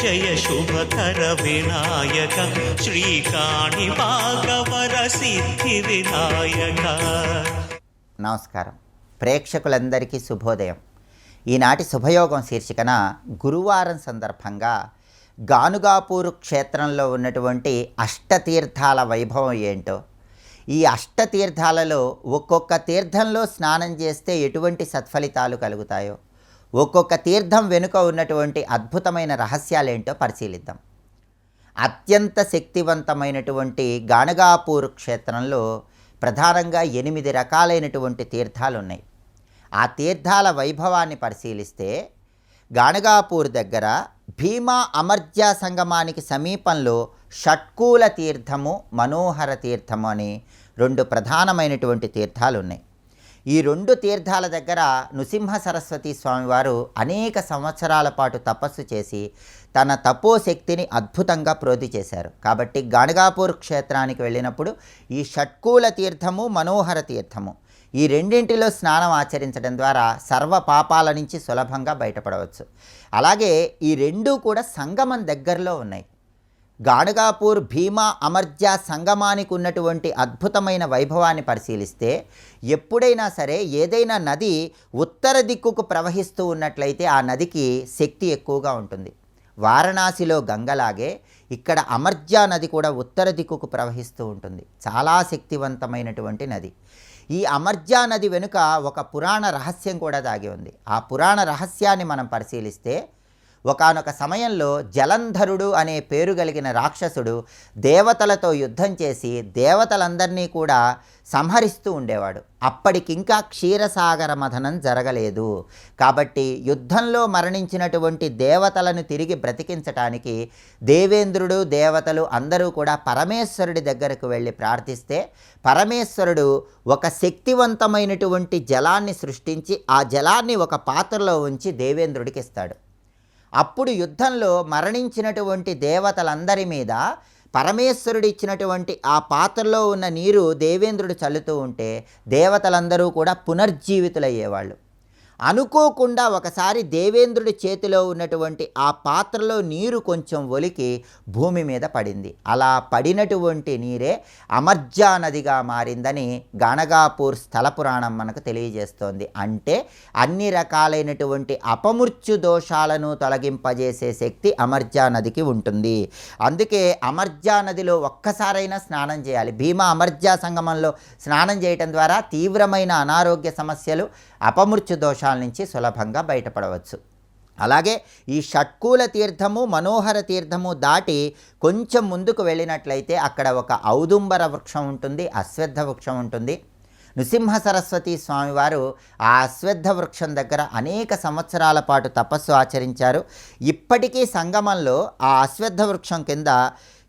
జయ శుభకర వినాయక శ్రీకాణి భాగవర సిద్ధి వినాయక. నమస్కారం. ప్రేక్షకులందరికీ శుభోదయం. ఈనాటి శుభయోగం శీర్షికన గురువారం సందర్భంగా గానుగాపూర్ క్షేత్రంలో ఉన్నటువంటి అష్టతీర్థాల వైభవం ఏంటో, ఈ అష్టతీర్థాలలో ఒక్కొక్క తీర్థంలో స్నానం చేస్తే ఎటువంటి సత్ఫలితాలు కలుగుతాయో, ఒక్కొక్క తీర్థం వెనుక ఉన్నటువంటి అద్భుతమైన రహస్యాలేంటో పరిశీలిద్దాం. అత్యంత శక్తివంతమైనటువంటి గానుగాపూర్ క్షేత్రంలో ప్రధానంగా 8 రకాలైనటువంటి తీర్థాలు ఉన్నాయి. ఆ తీర్థాల వైభవాన్ని పరిశీలిస్తే గానుగాపూర్ దగ్గర భీమా అమర్జా సంగమానికి సమీపంలో షట్కూల తీర్థము, మనోహర తీర్థము అని 2 ప్రధానమైనటువంటి తీర్థాలు ఉన్నాయి. ఈ 2 తీర్థాల దగ్గర నృసింహ సరస్వతి స్వామివారు అనేక సంవత్సరాల పాటు తపస్సు చేసి తన తపోశక్తిని అద్భుతంగా ప్రోధి చేశారు. కాబట్టి గానుగాపూర్ క్షేత్రానికి వెళ్ళినప్పుడు ఈ షట్కూల తీర్థము, మనోహర తీర్థము ఈ రెండింటిలో స్నానం ఆచరించడం ద్వారా సర్వ పాపాల నుంచి సులభంగా బయటపడవచ్చు. అలాగే ఈ 2 కూడా సంగమం దగ్గరలో ఉన్నాయి. గానుగాపూర్ భీమా అమర్జా సంగమానికి ఉన్నటువంటి అద్భుతమైన వైభవాన్ని పరిశీలిస్తే ఎప్పుడైనా సరే ఏదైనా నది ఉత్తర దిక్కుకు ప్రవహిస్తూ ఉన్నట్లయితే ఆ నదికి శక్తి ఎక్కువగా ఉంటుంది. వారణాసిలో గంగలాగే ఇక్కడ అమర్జా నది కూడా ఉత్తర దిక్కుకు ప్రవహిస్తూ ఉంటుంది. చాలా శక్తివంతమైనటువంటి నది. ఈ అమర్జా నది వెనుక ఒక పురాణ రహస్యం కూడా దాగి ఉంది. ఆ పురాణ రహస్యాన్ని మనం పరిశీలిస్తే ఒకానొక సమయంలో జలంధరుడు అనే పేరు కలిగిన రాక్షసుడు దేవతలతో యుద్ధం చేసి దేవతలందరినీ కూడా సంహరిస్తూ ఉండేవాడు. అప్పటికింకా క్షీరసాగర మథనం జరగలేదు. కాబట్టి యుద్ధంలో మరణించినటువంటి దేవతలను తిరిగి బ్రతికించటానికి దేవేంద్రుడు, దేవతలు అందరూ కూడా పరమేశ్వరుడి దగ్గరకు వెళ్ళి ప్రార్థిస్తే పరమేశ్వరుడు ఒక శక్తివంతమైనటువంటి జలాన్ని సృష్టించి ఆ జలాన్ని ఒక పాత్రలో ఉంచి దేవేంద్రుడికి ఇస్తాడు. అప్పుడు యుద్ధంలో మరణించినటువంటి దేవతలందరి మీద పరమేశ్వరుడు ఇచ్చినటువంటి ఆ పాత్రలో ఉన్న నీరు దేవేంద్రుడు చల్లుతూ ఉంటే దేవతలందరూ కూడా పునర్జీవితులయ్యేవాళ్ళు. అనుకోకుండా ఒకసారి దేవేంద్రుడి చేతిలో ఉన్నటువంటి ఆ పాత్రలో నీరు కొంచెం ఒలికి భూమి మీద పడింది. అలా పడినటువంటి నీరే అమర్జా నదిగా మారిందని గానుగాపూర్ స్థల పురాణం మనకు తెలియజేస్తోంది. అంటే అన్ని రకాలైనటువంటి అపమృత్యు దోషాలను తొలగింపజేసే శక్తి అమర్జా నదికి ఉంటుంది. అందుకే అమర్జా నదిలో ఒక్కసారైనా స్నానం చేయాలి. భీమా అమర్జా సంగమంలో స్నానం చేయటం ద్వారా తీవ్రమైన అనారోగ్య సమస్యలు, అపమృత్యు దోషాల నుంచి సులభంగా బయటపడవచ్చు. అలాగే ఈ షట్కూల తీర్థము, మనోహర తీర్థము దాటి కొంచెం ముందుకు వెళ్ళినట్లయితే అక్కడ ఒక ఔదుంబర వృక్షం ఉంటుంది, అశ్వత్థ వృక్షం ఉంటుంది. నృసింహ సరస్వతి స్వామివారు ఆ అశ్వత్థ వృక్షం దగ్గర అనేక సంవత్సరాల పాటు తపస్సు ఆచరించారు. ఇప్పటికీ సంగమంలో ఆ అశ్వత్థ వృక్షం కింద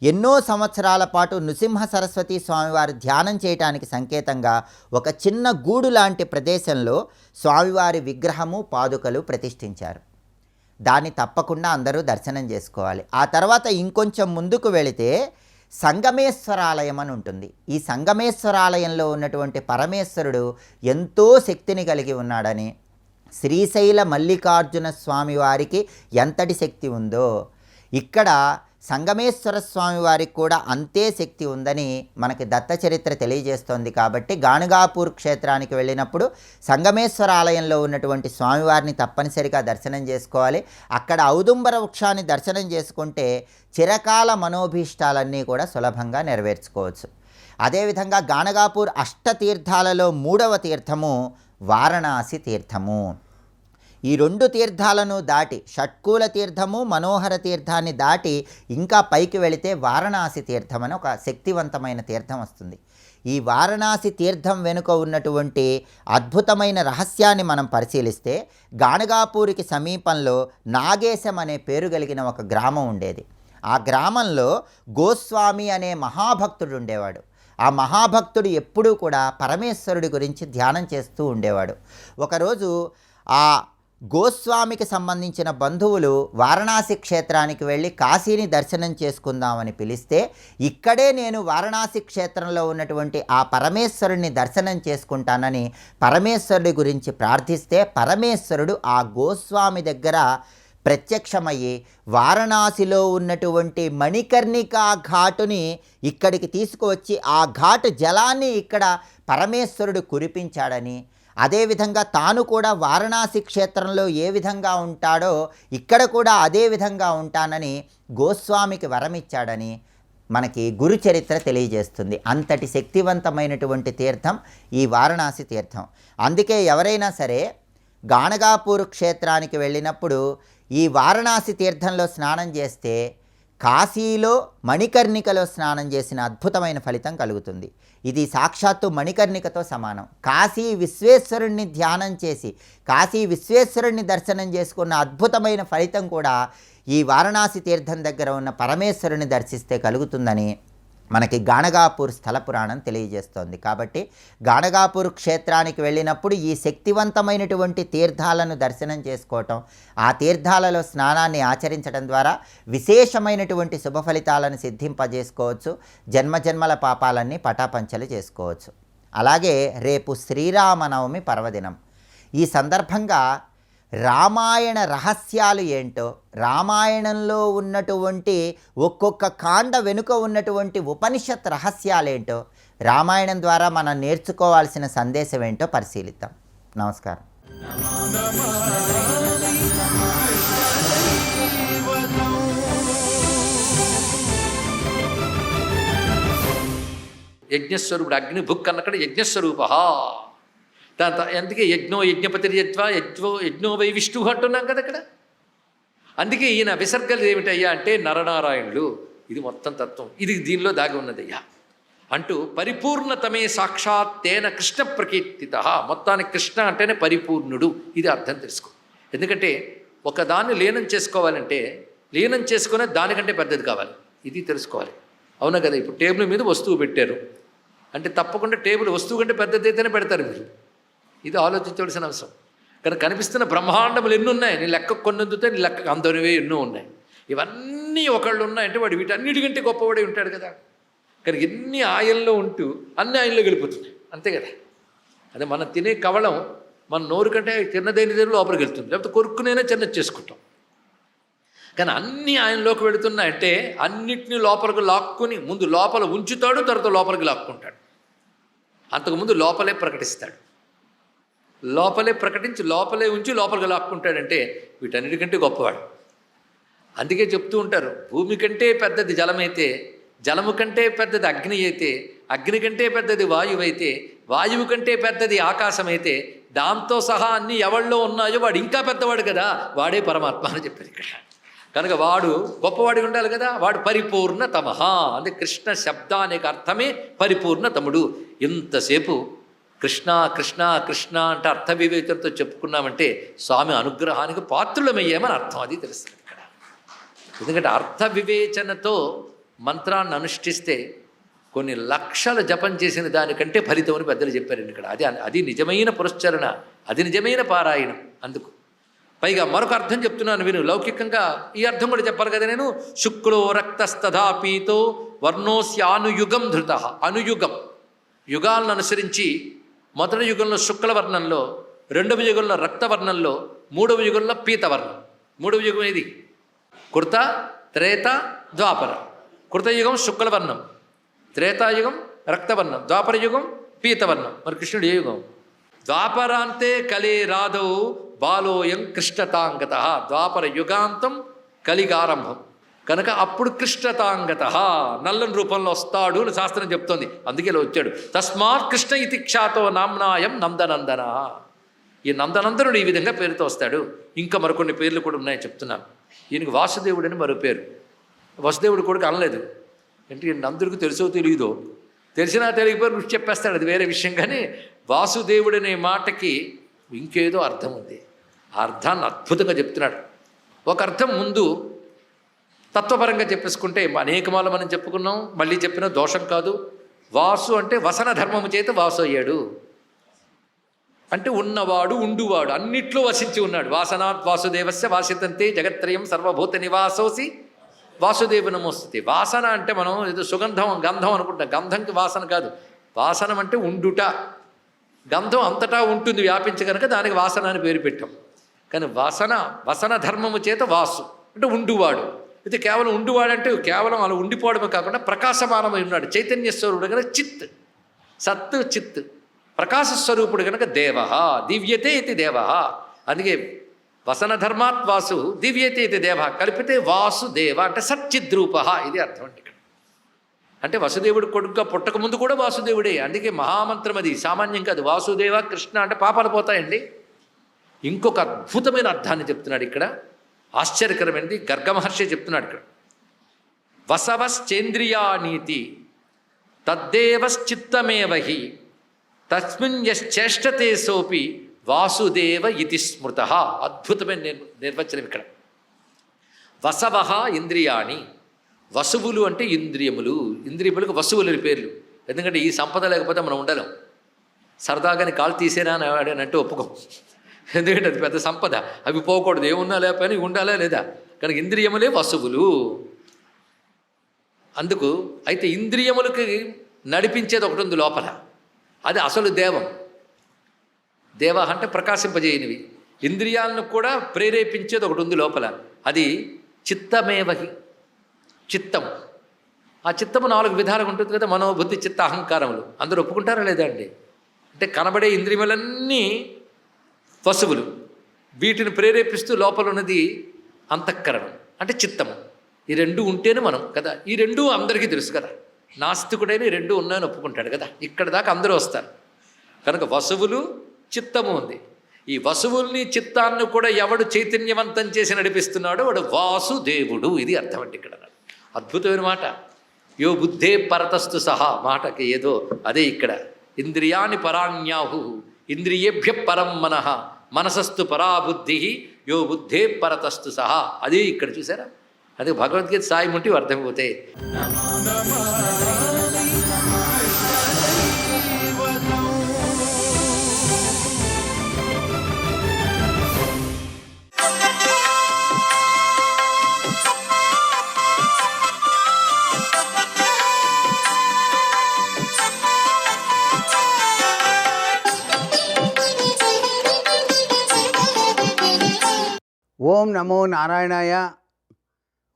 ఎన్నో సంవత్సరాల పాటు నృసింహ సరస్వతి స్వామివారు ధ్యానం చేయటానికి సంకేతంగా ఒక చిన్న గూడు లాంటి ప్రదేశంలో స్వామివారి విగ్రహము, పాదుకలు ప్రతిష్ఠించారు. దాన్ని తప్పకుండా అందరూ దర్శనం చేసుకోవాలి. ఆ తర్వాత ఇంకొంచెం ముందుకు వెళితే సంగమేశ్వరాలయం అని ఉంటుంది. ఈ సంగమేశ్వరాలయంలో ఉన్నటువంటి పరమేశ్వరుడు ఎంతో శక్తిని కలిగి ఉన్నాడని, శ్రీశైల మల్లికార్జున స్వామి వారికి ఎంతటి శక్తి ఉందో ఇక్కడ సంగమేశ్వర స్వామి వారికి కూడా అంతే శక్తి ఉందని మనకి దత్త చరిత్ర తెలియజేస్తోంది. కాబట్టి గానుగాపూర్ క్షేత్రానికి వెళ్ళినప్పుడు సంగమేశ్వర ఆలయంలో ఉన్నటువంటి స్వామివారిని తప్పనిసరిగా దర్శనం చేసుకోవాలి. అక్కడ ఔదుంబర వృక్షాన్ని దర్శనం చేసుకుంటే చిరకాల మనోభీష్టాలన్నీ కూడా సులభంగా నెరవేర్చుకోవచ్చు. అదేవిధంగా గానుగాపూర్ అష్టతీర్థాలలో 3వ తీర్థము వారణాసి తీర్థము. ఈ 2 తీర్థాలను దాటి షట్కూల తీర్థము, మనోహర తీర్థాన్ని దాటి ఇంకా పైకి వెళితే వారణాసి తీర్థం అని ఒక శక్తివంతమైన తీర్థం వస్తుంది. ఈ వారణాసి తీర్థం వెనుక ఉన్నటువంటి అద్భుతమైన రహస్యాన్ని మనం పరిశీలిస్తే గానుగాపూర్కి సమీపంలో నాగేశం అనే పేరు కలిగిన ఒక గ్రామం ఉండేది. ఆ గ్రామంలో గోస్వామి అనే మహాభక్తుడు ఉండేవాడు. ఆ మహాభక్తుడు ఎప్పుడూ కూడా పరమేశ్వరుడి గురించి ధ్యానం చేస్తూ ఉండేవాడు. ఒకరోజు ఆ గోస్వామికి సంబంధించిన బంధువులు వారణాసి క్షేత్రానికి వెళ్ళి కాశీని దర్శనం చేసుకుందామని పిలిస్తే, ఇక్కడే నేను వారణాసి క్షేత్రంలో ఉన్నటువంటి ఆ పరమేశ్వరుడిని దర్శనం చేసుకుంటానని పరమేశ్వరుడి గురించి ప్రార్థిస్తే, పరమేశ్వరుడు ఆ గోస్వామి దగ్గర ప్రత్యక్షమయ్యి వారణాసిలో ఉన్నటువంటి మణికర్ణికా ఘాటుని ఇక్కడికి తీసుకువచ్చి ఆ ఘాటు జలాన్ని ఇక్కడ పరమేశ్వరుడు కురిపించాడని, అదేవిధంగా తాను కూడా వారణాసి క్షేత్రంలో ఏ విధంగా ఉంటాడో ఇక్కడ కూడా అదే విధంగా ఉంటానని గోస్వామికి వరమిచ్చాడని మనకి గురు చరిత్ర తెలియజేస్తుంది. అంతటి శక్తివంతమైనటువంటి తీర్థం ఈ వారణాసి తీర్థం. అందుకే ఎవరైనా సరే గాణగాపూర్ క్షేత్రానికి వెళ్ళినప్పుడు ఈ వారణాసి తీర్థంలో స్నానం చేస్తే కాశీలో మణికర్ణికలో స్నానం చేసిన అద్భుతమైన ఫలితం కలుగుతుంది. ఇది సాక్షాత్తు మణికర్ణికతో సమానం. కాశీ విశ్వేశ్వరుణ్ణి ధ్యానం చేసి కాశీ విశ్వేశ్వరుణ్ణి దర్శనం చేసుకున్న అద్భుతమైన ఫలితం కూడా ఈ వారణాసి తీర్థం దగ్గర ఉన్న పరమేశ్వరుని దర్శిస్తే కలుగుతుందని మనకి గాణగాపూర్ స్థల పురాణం తెలియజేస్తోంది. కాబట్టి గాణగాపూర్ క్షేత్రానికి వెళ్ళినప్పుడు ఈ శక్తివంతమైనటువంటి తీర్థాలను దర్శనం చేసుకోవటం, ఆ తీర్థాలలో స్నానాన్ని ఆచరించడం ద్వారా విశేషమైనటువంటి శుభ ఫలితాలను సిద్ధింపజేసుకోవచ్చు. జన్మజన్మల పాపాలన్నీ పటాపంచలు చేసుకోవచ్చు. అలాగే రేపు శ్రీరామనవమి పర్వదినం. ఈ సందర్భంగా రామాయణ రహస్యాలు ఏంటో, రామాయణంలో ఉన్నటువంటి ఒక్కొక్క కాండ వెనుక ఉన్నటువంటి ఉపనిషత్ రహస్యాలేంటో, రామాయణం ద్వారా మనం నేర్చుకోవాల్సిన సందేశం ఏంటో పరిశీలిద్దాం. నమస్కారం. యజ్ఞస్వరూపుడు అగ్ని భుక్ అన్నక్కడ యజ్ఞస్వరూప. దాంతో అందుకే యజ్ఞపతిర్యజ్వా యజ్ఞో వై విష్ణు అంటున్నాం కదా అక్కడ. అందుకే ఈయన విసర్గలు ఏమిటయ్యా అంటే నరనారాయణులు. ఇది మొత్తం తత్వం, ఇది దీనిలో దాగి ఉన్నదయ్యా అంటూ పరిపూర్ణతమే సాక్షాత్ తేన కృష్ణ ప్రకీర్తిత. మొత్తానికి కృష్ణ అంటేనే పరిపూర్ణుడు, ఇది అర్థం తెలుసుకో. ఎందుకంటే ఒకదాన్ని లీనం చేసుకోవాలంటే లీనం చేసుకునే దానికంటే పెద్దది కావాలి, ఇది తెలుసుకోవాలి. అవునా కదా? ఇప్పుడు టేబుల్ మీద వస్తువు పెట్టారు అంటే తప్పకుండా టేబుల్ వస్తువు కంటే పెద్దది అయితేనే పెడతారు మీరు. ఇది ఆలోచించవలసిన అవసరం. కానీ కనిపిస్తున్న బ్రహ్మాండములు ఎన్ని ఉన్నాయి, నీ లెక్క కొన్నందుతే నీ లెక్క అందరివే ఎన్నో ఉన్నాయి. ఇవన్నీ ఒకళ్ళు ఉన్నాయంటే వాడు వీటన్నిటికంటే గొప్పవాడే ఉంటాడు కదా. కానీ ఎన్ని ఆయనలో ఉంటూ అన్ని ఆయనలో గెలుపుతున్నాయి, అంతే కదా. అదే మనం తినే కవళం మన నోరు కంటే చిన్నదైన లోపలికి వెళ్తుంది, లేకపోతే కొరుక్కునైనా చిన్నది చేసుకుంటాం. కానీ అన్నీ ఆయనలోకి వెళుతున్నాయంటే అన్నిటినీ లోపలికి లాక్కుని ముందు లోపల ఉంచుతాడు, తర్వాత లోపలికి లాక్కుంటాడు. అంతకుముందు లోపలే ప్రకటిస్తాడు, లోపలే ప్రకటించి లోపలే ఉంచి లోపలికి లాక్కుంటాడంటే వీటన్నిటికంటే గొప్పవాడు. అందుకే చెప్తూ ఉంటారు, భూమి కంటే పెద్దది జలమైతే, జలము కంటే పెద్దది అగ్ని అయితే, అగ్ని కంటే పెద్దది వాయువు అయితే, వాయువు కంటే పెద్దది ఆకాశమైతే, దాంతో సహా అన్నీ ఎవళ్ళో ఉన్నాయో వాడు ఇంకా పెద్దవాడు కదా, వాడే పరమాత్మ అని చెప్పారు ఇక్కడ. కనుక వాడు గొప్పవాడి ఉండాలి కదా, వాడు పరిపూర్ణతమః. అంటే కృష్ణ శబ్దానికి అర్థమే పరిపూర్ణతముడు. ఇంతసేపు కృష్ణ కృష్ణ కృష్ణ అంటే అర్థ వివేచనతో చెప్పుకున్నామంటే స్వామి అనుగ్రహానికి పాత్రులమయ్యామని అర్థం, అది తెలుస్తుంది ఇక్కడ. ఎందుకంటే అర్థ వివేచనతో మంత్రాన్ని అనుష్ఠిస్తే కొన్ని లక్షల జపం చేసిన దానికంటే ఫలితం అని పెద్దలు చెప్పారండి ఇక్కడ. అది నిజమైన పురస్చరణ, అది నిజమైన పారాయణం. అందుకు పైగా మరొక అర్థం చెప్తున్నాను విను. లౌకికంగా ఈ అర్థం కూడా చెప్పాలి కదా నేను. శుక్లో రక్తస్తథాపీతో వర్ణోస్యానుయుగం ధృత. అనుయుగం, యుగాలను అనుసరించి మొదటి యుగంలో శుక్లవర్ణంలో, రెండవ యుగంలో రక్తవర్ణంలో, మూడవ యుగంలో పీతవర్ణం. మూడవ యుగం ఏది? కృత, త్రేత, ద్వాపర. కృతయుగం శుక్లవర్ణం, త్రేతాయుగం రక్తవర్ణం, ద్వాపరయుగం పీతవర్ణం. మరి కృష్ణుడు ఏ యుగం? ద్వాపరాంతే కలే రాధౌ బాలోయం కృష్ణతాంగత. ద్వాపర యుగాంతం కలిగారంభం కనుక అప్పుడు కృష్ణతాంగత నల్లని రూపంలో వస్తాడు అని శాస్త్రం చెప్తోంది. అందుకే ఇలా వచ్చాడు. తస్మాత్ కృష్ణ ఇతి ఖ్యాతో నామ్నాయం నందనందన. ఈ నందనందనుడు ఈ విధంగా పేరుతో వస్తాడు. ఇంకా మరికొన్ని పేర్లు కూడా ఉన్నాయని చెప్తున్నాను. ఈయనకి వాసుదేవుడు అని మరో పేరు. వసుదేవుడు కొడుకు అనలేదు అంటే నందుడికి తెలుసో తెలియదో, తెలిసినా తెలియకపోయి రుచి చెప్పేస్తాడు, అది వేరే విషయం. కానీ వాసుదేవుడు అనే మాటకి ఇంకేదో అర్థం ఉంది. ఆ అర్థాన్ని అద్భుతంగా చెప్తున్నాడు. ఒక అర్థం ముందు తత్వపరంగా చెప్పేసుకుంటే అనేకమాలు మనం చెప్పుకున్నాం, మళ్ళీ చెప్పిన దోషం కాదు. వాసు అంటే వసన ధర్మము చేత వాసు అయ్యాడు అంటే ఉన్నవాడు, ఉండువాడు, అన్నిట్లో వసించి ఉన్నాడు. వాసనాత్ వాసుదేవస్య వాసితంతే జగత్రయం సర్వభూత నివాసోసి వాసుదేవ నమోస్తుతే. వాసన అంటే మనం ఏదో సుగంధం గంధం అనుకుంటాం, గంధంకి వాసన కాదు. వాసనం అంటే ఉండుట. గంధం అంతటా ఉంటుంది వ్యాపించి కనుక దానికి వాసన అని పేరు పెట్టాం. కానీ వసన ధర్మము చేత వాసు అంటే ఉండువాడు. అయితే కేవలం ఉండువాడంటే కేవలం అలా ఉండిపోవడమే కాకుండా ప్రకాశమానమై ఉన్నాడు. చైతన్య స్వరూపుడు కనుక చిత్, సత్ చిత్. ప్రకాశ స్వరూపుడు కనుక దేవ, దివ్యతే ఇది దేవ. అందుకే వసన ధర్మాత్ వాసు దివ్యతే ఇది దేవ కలిపితే వాసుదేవ అంటే సచ్చిద్రూప. ఇది అర్థం అంటే ఇక్కడ. అంటే వసుదేవుడు కొడుకుగా పుట్టక ముందు కూడా వాసుదేవుడే. అందుకే మహామంత్రం అది, సామాన్యం కాదు. వాసుదేవ కృష్ణ అంటే పాపాలు పోతాయండి. ఇంకొక అద్భుతమైన అర్థాన్ని చెప్తున్నాడు ఇక్కడ, ఆశ్చర్యకరమైనది. గర్గ మహర్షి చెప్తున్నాడు ఇక్కడ. వసవశ్చేంద్రియానీతి తద్దేవశ్చిత్తమేవహి తస్మిన్ యశ్చేష్టతే సోపి వాసుదేవ ఇతి స్మృత. అద్భుతమైన నిర్వచనం ఇక్కడ. వసవ ఇంద్రియాణి, వసువులు అంటే ఇంద్రియములు. ఇంద్రియములకు వసువులని పేర్లు. ఎందుకంటే ఈ సంపద లేకపోతే మనం ఉండలేం. సరదాగాని కాలు తీసేనా అని అంటే ఒప్పుకోం. ఎందుకంటే అది పెద్ద సంపద, అవి పోకూడదు. ఏమున్నా లేకపోయినా ఉండాలా లేదా, కనుక ఇంద్రియములే వసువులు. అందుకు అయితే ఇంద్రియములకి నడిపించేది ఒకటి ఉంది లోపల, అది అసలు దేవం. దేవ అంటే ప్రకాశింపజేయనివి. ఇంద్రియాలను కూడా ప్రేరేపించేది ఒకటి ఉంది లోపల, అది చిత్తమేవహి, చిత్తం. ఆ చిత్తము 4 విధాలుగా ఉంటుంది కదా, మనోబుద్ధి చిత్త అహంకారములు. అందరూ ఒప్పుకుంటారా లేదా అండి? అంటే కనబడే ఇంద్రియములన్నీ వసువులు, వీటిని ప్రేరేపిస్తూ లోపల ఉన్నది అంతఃకరణం అంటే చిత్తము. ఈ రెండు ఉంటేనే మనం కదా. ఈ రెండు అందరికీ తెలుసు కదా, నాస్తికుడైన ఈ రెండు ఉన్నాయని ఒప్పుకుంటాడు కదా. ఇక్కడ దాకా అందరూ వస్తారు. కనుక వసువులు చిత్తము ఉంది. ఈ వసువుల్ని చిత్తాన్ని కూడా ఎవడు చైతన్యవంతం చేసి నడిపిస్తున్నాడో వాడు వాసుదేవుడు. ఇది అర్థం అంటే ఇక్కడ. అద్భుతమైన మాట. యో బుద్ధే పరతస్తు సహా మాటకి ఏదో అదే ఇక్కడ. ఇంద్రియాని పరాణ్యాహు ఇంద్రియేభ్య పరం మనః మనసస్తు పరాబుద్ధి యో బుద్ధే పరతస్తు సహా. అదే ఇక్కడ చూసారా. అదే భగవద్గీత సాయి ముట్టి అర్థమైపోతే. ఓం నమో నారాయణాయ,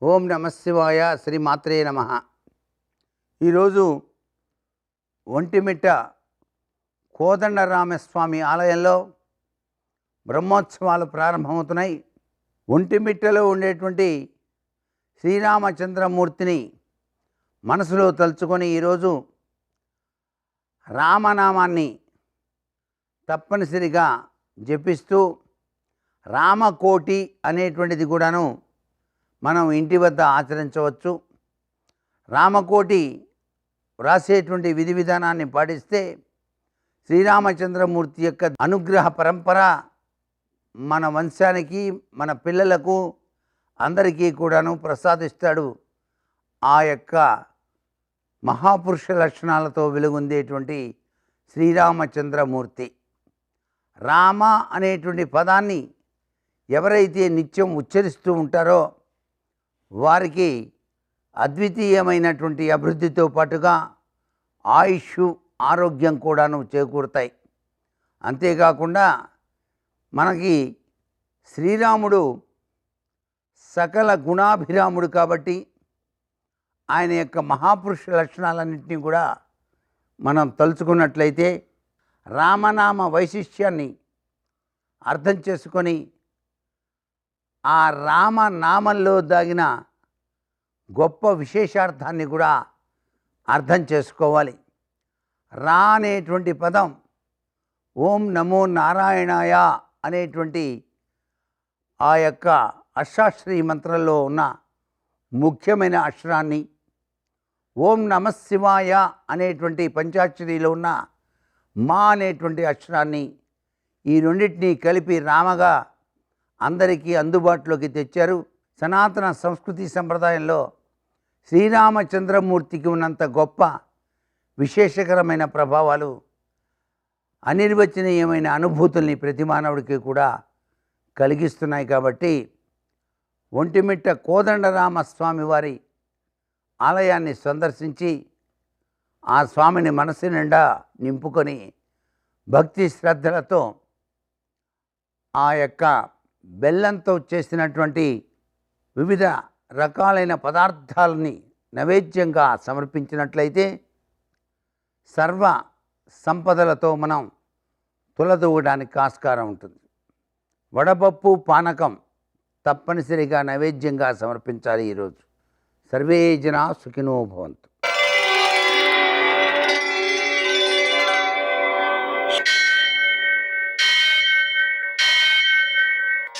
ఓం నమశివాయ, శ్రీమాత్రే నమః. ఈరోజు ఒంటిమిట్ట కోదండరామస్వామి ఆలయంలో బ్రహ్మోత్సవాలు ప్రారంభమవుతున్నాయి. ఒంటిమిట్టలో ఉండేటువంటి శ్రీరామచంద్రమూర్తిని మనసులో తలుచుకొని ఈరోజు రామనామాన్ని తప్పనిసరిగా జపిస్తూ రామకోటి అనేటువంటిది కూడాను మనం ఇంటి వద్ద ఆచరించవచ్చు. రామకోటి వ్రాసేటువంటి విధి విధానాన్ని పాటిస్తే శ్రీరామచంద్రమూర్తి యొక్క అనుగ్రహ పరంపర మన వంశానికి, మన పిల్లలకు, అందరికీ కూడాను ప్రసాదిస్తాడు. ఆ యొక్క మహాపురుష లక్షణాలతో వెలుగొందేటువంటి శ్రీరామచంద్రమూర్తి. రామ అనేటువంటి పదాన్ని ఎవరైతే నిత్యం ఉచ్చరిస్తూ ఉంటారో వారికి అద్వితీయమైనటువంటి అభివృద్ధితో పాటుగా ఆయుష్, ఆరోగ్యం కూడాను చేకూరుతాయి. అంతేకాకుండా మనకి శ్రీరాముడు సకల గుణాభిరాముడు కాబట్టి ఆయన యొక్క మహాపురుష లక్షణాలన్నింటినీ కూడా మనం తలుచుకున్నట్లయితే రామనామ వైశిష్యాన్ని అర్థం చేసుకొని ఆ రామనామంలో దాగిన గొప్ప విశేషార్థాన్ని కూడా అర్థం చేసుకోవాలి. రా అనేటువంటి పదం ఓం నమో నారాయణాయ అనేటువంటి ఆ యొక్క అష్టాక్షరీ మంత్రంలో ఉన్న ముఖ్యమైన అక్షరాన్ని, ఓం నమశివాయ అనేటువంటి పంచాక్షరిలో ఉన్న మా అనేటువంటి అక్షరాన్ని, ఈ రెండింటినీ కలిపి రామగా అందరికీ అందుబాటులోకి తెచ్చారు. సనాతన సంస్కృతి సంప్రదాయంలో శ్రీరామచంద్రమూర్తికి ఉన్నంత గొప్ప విశేషకరమైన ప్రభావాలు, అనిర్వచనీయమైన అనుభూతుల్ని ప్రతి మానవుడికి కూడా కలిగిస్తున్నాయి. కాబట్టి ఒంటిమిట్ట కోదండరామస్వామి వారి ఆలయాన్ని సందర్శించి ఆ స్వామిని మనసు నిండా నింపుకొని భక్తి శ్రద్ధలతో ఆ యొక్క బెల్లంతో చేసినటువంటి వివిధ రకాలైన పదార్థాలని నైవేద్యంగా సమర్పించినట్లయితే సర్వ సంపదలతో మనం తులదూగడానికి ఆస్కారం ఉంటుంది. వడపప్పు పానకం తప్పనిసరిగా నైవేద్యంగా సమర్పించాలి ఈరోజు. సర్వే జనా సుఖినో భవంతు.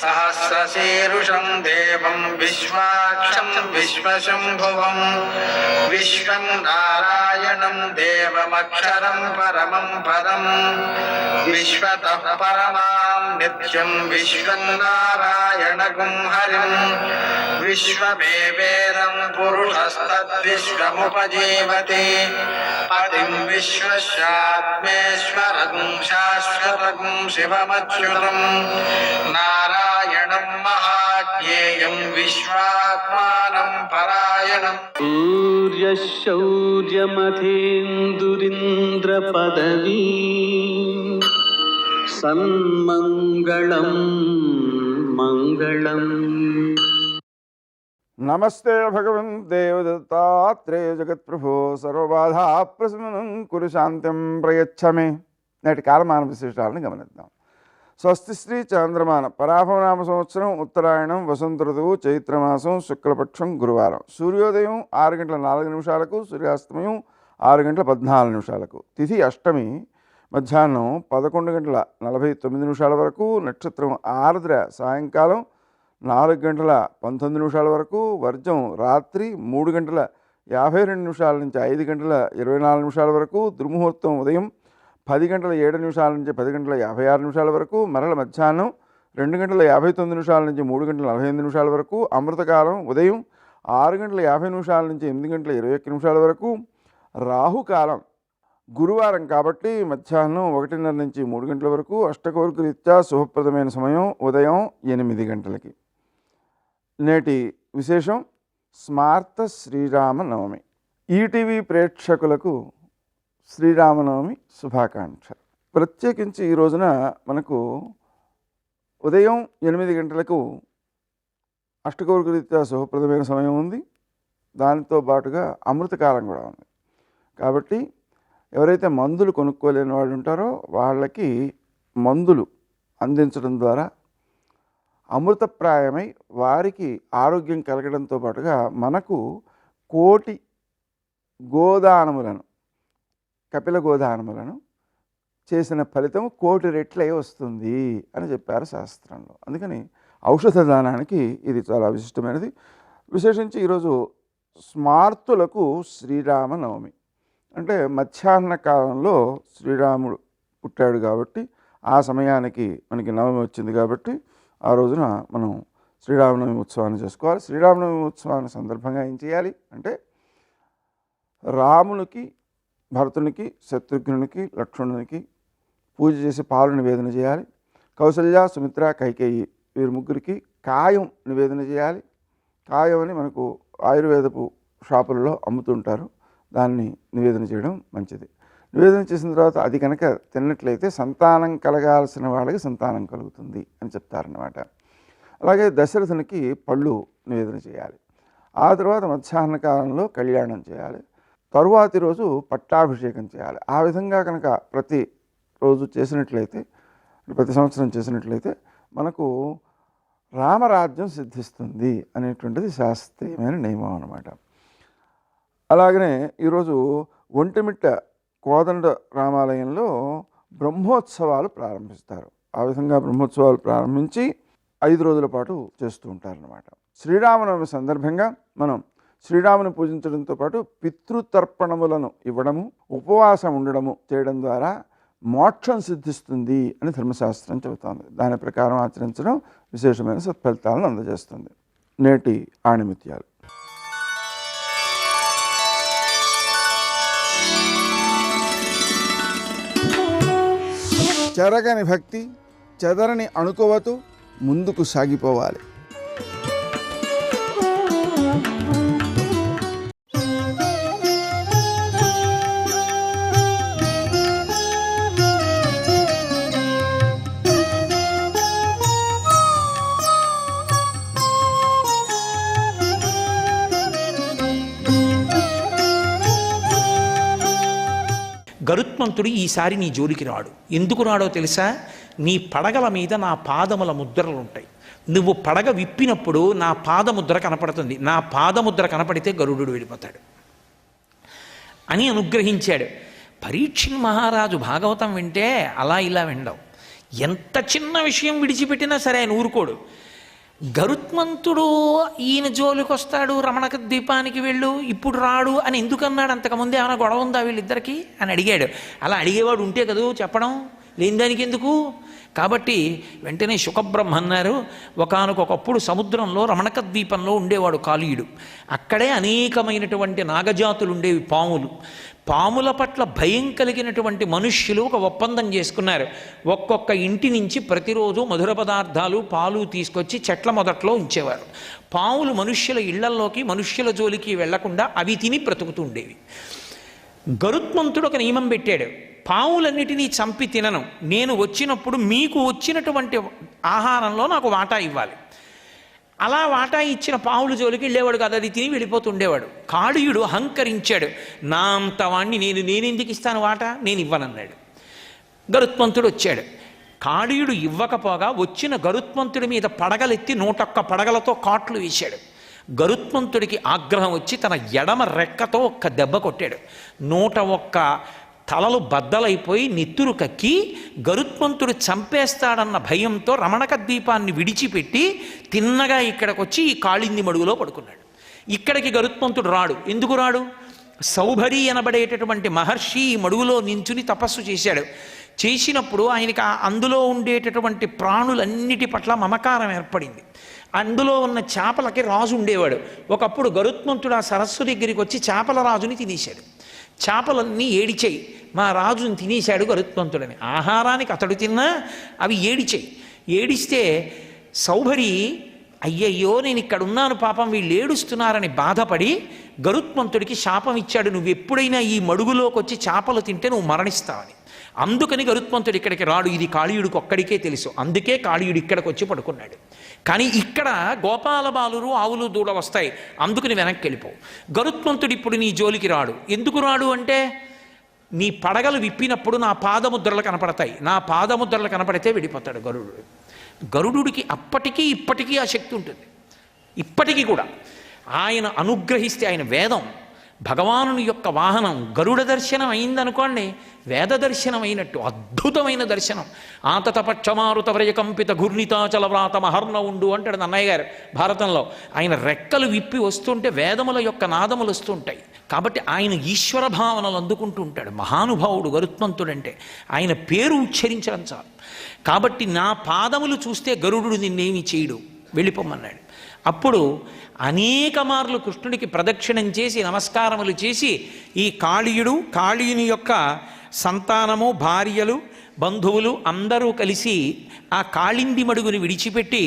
सहस्रशीर्षं देवं विश्वाक्षं विश्वशम्भुवं विश्वं नारायणं देवमक्षरं परमं पदं विश्वतः परमां नित्यं विश्वं नारायणगुं हरिं विश्वमेवेदं पुरुषस्तद्विश्वमुपजीवति पतिं विश्वस्यात्मेश्वरं शाश्वतं शिवमच्युतं नारायणं महाज्ञेयं विश्वात्मानं परायणम् सूर्यशौर्यमथेन्दुरिन्द्रपदवी सन्मङ्गलं मङ्गलम्. నమస్తే భగవన్ దేవదత్తాత్రేయ జగత్ప్రభో సర్వబాధా ప్రశమనం కురు శాంతం ప్రయచ్చమే. నేటి కాలమాన విశేషాలను గమనిద్దాం. స్వస్తి శ్రీ చాంద్రమాన పరాభవనామ సంవత్సరం ఉత్తరాయణం వసంత ఋతువు చైత్రమాసం శుక్లపక్షం గురువారం. సూర్యోదయం 6:04, సూర్యాస్తమయం 6:14. తిథి అష్టమి మధ్యాహ్నం 11:49 వరకు, నక్షత్రం ఆర్ద్ర సాయంకాలం 4:19 వరకు, వర్జం రాత్రి 3:52 నుంచి 5:24 వరకు, దుర్ముహూర్తం ఉదయం 10:07 నుంచి 10:56 వరకు, మరల మధ్యాహ్నం 2:59 నుంచి 3:45 వరకు, అమృతకాలం ఉదయం 6:50 నుంచి 8:21 వరకు, రాహుకాలం గురువారం కాబట్టి మధ్యాహ్నం 1:30 నుంచి 3 గంటల వరకు, అష్టకౌర్క రీత్యా శుభప్రదమైన సమయం ఉదయం 8 గంటలకి. నేటి విశేషం స్మార్త శ్రీరామనవమి. ఈటీవీ ప్రేక్షకులకు శ్రీరామనవమి శుభాకాంక్షలు. ప్రత్యేకించి ఈ రోజున మనకు ఉదయం 8 గంటలకు అష్టకౌర్క రీత్యా శుభప్రదమైన సమయం ఉంది. దానితో పాటుగా అమృతకాలం కూడా ఉంది. కాబట్టి ఎవరైతే మందులు కొనుక్కోలేని వాళ్ళు ఉంటారో వాళ్ళకి మందులు అందించడం ద్వారా అమృతప్రాయమై వారికి ఆరోగ్యం కలగడంతో పాటుగా మనకు కోటి గోదానములను, కపిల గోదానములను చేసిన ఫలితం 1,000,000 రెట్లై వస్తుంది అని చెప్పారు శాస్త్రంలో. అందుకని ఔషధ దానానికి ఇది చాలా విశిష్టమైనది. విశేషించి ఈరోజు స్మార్తులకు శ్రీరామనవమి అంటే మధ్యాహ్న కాలంలో శ్రీరాముడు పుట్టాడు కాబట్టి ఆ సమయానికి మనకి నవమి వచ్చింది కాబట్టి ఆ రోజున మనం శ్రీరామనవమి ఉత్సవాన్ని చేసుకోవాలి. శ్రీరామనవమి ఉత్సవాన్ని సందర్భంగా ఏం చేయాలి అంటే రామునికి, భరతునికి, శత్రుఘ్నునికి, లక్ష్మణునికి పూజ చేసి పాలు నివేదన చేయాలి. కౌసల్య, సుమిత్ర, కైకేయి వీరు ముగ్గురికి కాయం నివేదన చేయాలి. కాయం అని మనకు ఆయుర్వేదపు షాపులలో అమ్ముతుంటారు. దాన్ని నివేదన చేయడం మంచిది. నివేదన చేసిన తర్వాత అది కనుక తిన్నట్లయితే సంతానం కలగాల్సిన వాళ్ళకి సంతానం కలుగుతుంది అని చెప్తారన్నమాట. అలాగే దశరథునికి పళ్ళు నివేదన చేయాలి. ఆ తర్వాత మధ్యాహ్న కాలంలో కళ్యాణం చేయాలి. తరువాతి రోజు పట్టాభిషేకం చేయాలి. ఆ విధంగా కనుక ప్రతి రోజు చేసినట్లయితే, ప్రతి సంవత్సరం చేసినట్లయితే మనకు రామరాజ్యం సిద్ధిస్తుంది అనేటువంటిది శాస్త్రీయమైన నియమం అన్నమాట. అలాగనే ఈరోజు ఒంటిమిట్ట కోదండ రామాలయంలో బ్రహ్మోత్సవాలు ప్రారంభిస్తారు. ఆ విధంగా బ్రహ్మోత్సవాలు ప్రారంభించి 5 రోజుల పాటు చేస్తూ ఉంటారన్నమాట. శ్రీరామనవమి సందర్భంగా మనం శ్రీరాముని పూజించడంతో పాటు పితృతర్పణములను ఇవ్వడము, ఉపవాసం ఉండడము చేయడం ద్వారా మోక్షం సిద్ధిస్తుంది అని ధర్మశాస్త్రం చెబుతోంది. దాని ప్రకారం ఆచరించడం విశేషమైన సత్ఫలితాలను అందజేస్తుంది. నేటి ఆణిముత్యాలు. చెరగని భక్తి, చెదరని అణుకువతో ముందుకు సాగిపోవాలి. గరుత్మంతుడు ఈసారి నీ జోలికి రాడు. ఎందుకు రాడో తెలుసా? నీ పడగల మీద నా పాదముల ముద్రలు ఉంటాయి. నువ్వు పడగ విప్పినప్పుడు నా పాదముద్ర కనపడుతుంది. నా పాదముద్ర కనపడితే గరుడు వెళ్ళిపోతాడు అని అనుగ్రహించాడు. పరీక్షణ్ మహారాజు భాగవతం వింటే అలా ఇలా వినడం. ఎంత చిన్న విషయం విడిచిపెట్టినా సరే ఆయన ఊరుకోడు. గరుత్మంతుడు ఈయన జోలికి వస్తాడు, రమణక ద్వీపానికి వెళ్ళు, ఇప్పుడు రాడు అని ఎందుకన్నాడు? అంతకుముందే ఏమైనా గొడవ ఉందా వీళ్ళిద్దరికీ అని అడిగాడు. అలా అడిగేవాడు ఉంటే కదూ చెప్పడం, లేని దానికి ఎందుకు? కాబట్టి వెంటనే శుకబ్రహ్మ అన్నారు, ఒకానొకప్పుడు సముద్రంలో రమణక ద్వీపంలో ఉండేవాడు కాళీయుడు. అక్కడే అనేకమైనటువంటి నాగజాతులు ఉండేవి, పాములు. పాముల పట్ల భయం కలిగినటువంటి మనుష్యులు ఒక ఒప్పందం చేసుకున్నారు. ఒక్కొక్క ఇంటి నుంచి ప్రతిరోజు మధుర పదార్థాలు, పాలు తీసుకొచ్చి చెట్ల మొదట్లో ఉంచేవారు. పాములు మనుష్యుల ఇళ్లల్లోకి, మనుష్యుల జోలికి వెళ్లకుండా అవి తిని బ్రతుకుతూ ఉండేవి. గరుత్మంతుడు ఒక నియమం పెట్టాడు, పాములన్నిటినీ చంపి తినను, నేను వచ్చినప్పుడు మీకు వచ్చినటువంటి ఆహారంలో నాకు వాటా ఇవ్వాలి. అలా వాటా ఇచ్చిన పావుల జోలికి వెళ్ళేవాడు కాదు, అది తిని వెళ్ళిపోతుండేవాడు. కాళీయుడు అహంకరించాడు, నా అంతవాణ్ణి నేనెందుకు ఇస్తాను వాటా, నేను ఇవ్వనన్నాడు. గరుత్మంతుడు వచ్చాడు. కాళీయుడు ఇవ్వకపోగా వచ్చిన గరుత్మంతుడి మీద పడగలెత్తి 101 పడగలతో కాట్లు వేశాడు. గరుత్మంతుడికి ఆగ్రహం వచ్చి తన ఎడమ రెక్కతో ఒక్క దెబ్బ కొట్టాడు. 101 తలలు బద్దలైపోయి నెత్తురు కక్కి గరుత్మంతుడు చంపేస్తాడన్న భయంతో రమణక ద్వీపాన్ని విడిచిపెట్టి తిన్నగా ఇక్కడికి వచ్చి ఈ కాళింది మడుగులో పడుకున్నాడు. ఇక్కడికి గరుత్మంతుడు రాడు. ఎందుకు రాడు? సౌభరి అనబడేటటువంటి మహర్షి ఈ మడుగులో నించుని తపస్సు చేశాడు. చేసినప్పుడు ఆయనకి అందులో ఉండేటటువంటి ప్రాణులన్నిటి పట్ల మమకారం ఏర్పడింది. అందులో ఉన్న చేపలకి రాజు ఉండేవాడు. ఒకప్పుడు గరుత్మంతుడు ఆ సరస్సు దగ్గరికి వచ్చి చేపల రాజుని తినేశాడు. చేపలన్నీ ఏడిచాయి, మా రాజుని తినేశాడు గరుత్మంతుడని. ఆహారానికి అతడు తిన్నా అవి ఏడిచాయి. ఏడిస్తే సౌభరి, అయ్యయ్యో నేను ఇక్కడ ఉన్నాను, పాపం వీళ్ళు ఏడుస్తున్నారని బాధపడి గరుత్మంతుడికి శాపం ఇచ్చాడు, నువ్వు ఎప్పుడైనా ఈ మడుగులోకి వచ్చి చేపలు తింటే నువ్వు మరణిస్తావని. అందుకని గరుత్మంతుడు ఇక్కడికి రాడు. ఇది కాళీయుడికి ఒక్కడికే తెలుసు. అందుకే కాళీయుడు ఇక్కడికి వచ్చి పడుకున్నాడు. కానీ ఇక్కడ గోపాల బాలురు, ఆవులు, దూడ వస్తాయి, అందుకని వెనక్కి వెళ్ళిపోవు. గరుత్మంతుడు ఇప్పుడు నీ జోలికి రాడు. ఎందుకు రాడు అంటే, నీ పడగలు విప్పినప్పుడు నా పాదముద్రలు కనపడతాయి, నా పాదముద్రలు కనపడితే వెళ్ళిపోతాడు గరుడు. గరుడుడికి అప్పటికీ ఇప్పటికీ ఆ శక్తి ఉంటుంది. ఇప్పటికీ కూడా ఆయన అనుగ్రహిస్తే, ఆయన వేదం భగవానుని యొక్క వాహనం, గరుడ దర్శనం అయిందనుకోండి, వేద దర్శనం అయినట్టు అద్భుతమైన దర్శనం. ఆతతపక్షమారుత వ్రయకంపిత ఘూర్ణితాచల వ్రాత మహర్ణ ఉండు అంటాడు నన్నయ్య గారు భారతంలో. ఆయన రెక్కలు విప్పి వస్తుంటే వేదముల యొక్క నాదములు వస్తుంటాయి. కాబట్టి ఆయన ఈశ్వర భావనలు అందుకుంటూ ఉంటాడు. మహానుభావుడు గరుత్మంతుడంటే, ఆయన పేరు ఉచ్చరించడం చాలు. కాబట్టి నా పాదములు చూస్తే గరుడు నిన్నేమి చేయడు, వెళ్ళిపోమన్నాడు. అప్పుడు అనేక మార్లు కృష్ణుడికి ప్రదక్షిణం చేసి నమస్కారములు చేసి ఈ కాళీయుడు, కాళీయుని యొక్క సంతానము, భార్యలు, బంధువులు అందరూ కలిసి ఆ కాళింది మడుగుని విడిచిపెట్టి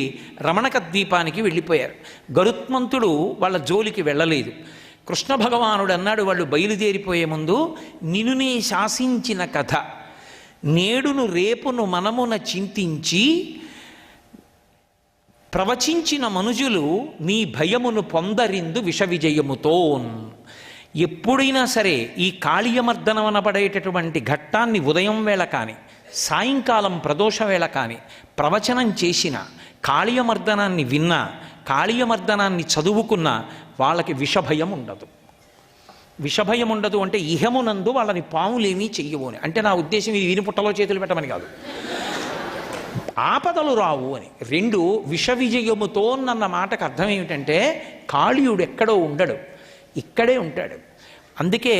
రమణక ద్వీపానికి వెళ్ళిపోయారు. గరుత్మంతుడు వాళ్ళ జోలికి వెళ్ళలేదు. కృష్ణ భగవానుడు అన్నాడు, వాళ్ళు బయలుదేరిపోయే ముందు, నిన్నునే శాసించిన కథ నేడును రేపును మనమున చింతించి ప్రవచించిన మనుజులు నీ భయమును పొందరిందు విష విజయముతోన్. ఎప్పుడైనా సరే ఈ కాళీయమర్దనం అనబడేటటువంటి ఘట్టాన్ని ఉదయం వేళ కానీ, సాయంకాలం ప్రదోష వేళ కానీ ప్రవచనం చేసిన, కాళీయమర్దనాన్ని విన్నా, కాళీయమర్దనాన్ని చదువుకున్నా వాళ్ళకి విషభయం ఉండదు. విషభయం ఉండదు అంటే ఇహమునందు వాళ్ళని పాములేమీ చెయ్యవు అని. అంటే నా ఉద్దేశం ఇది వీని పుట్టలో చేతులు పెట్టమని కాదు, ఆపదలు రావు అని. 2 విష విజయముతో అన్న మాటకు అర్థం ఏమిటంటే, కాళీయుడు ఎక్కడో ఉండడు, ఇక్కడే ఉంటాడు. అందుకే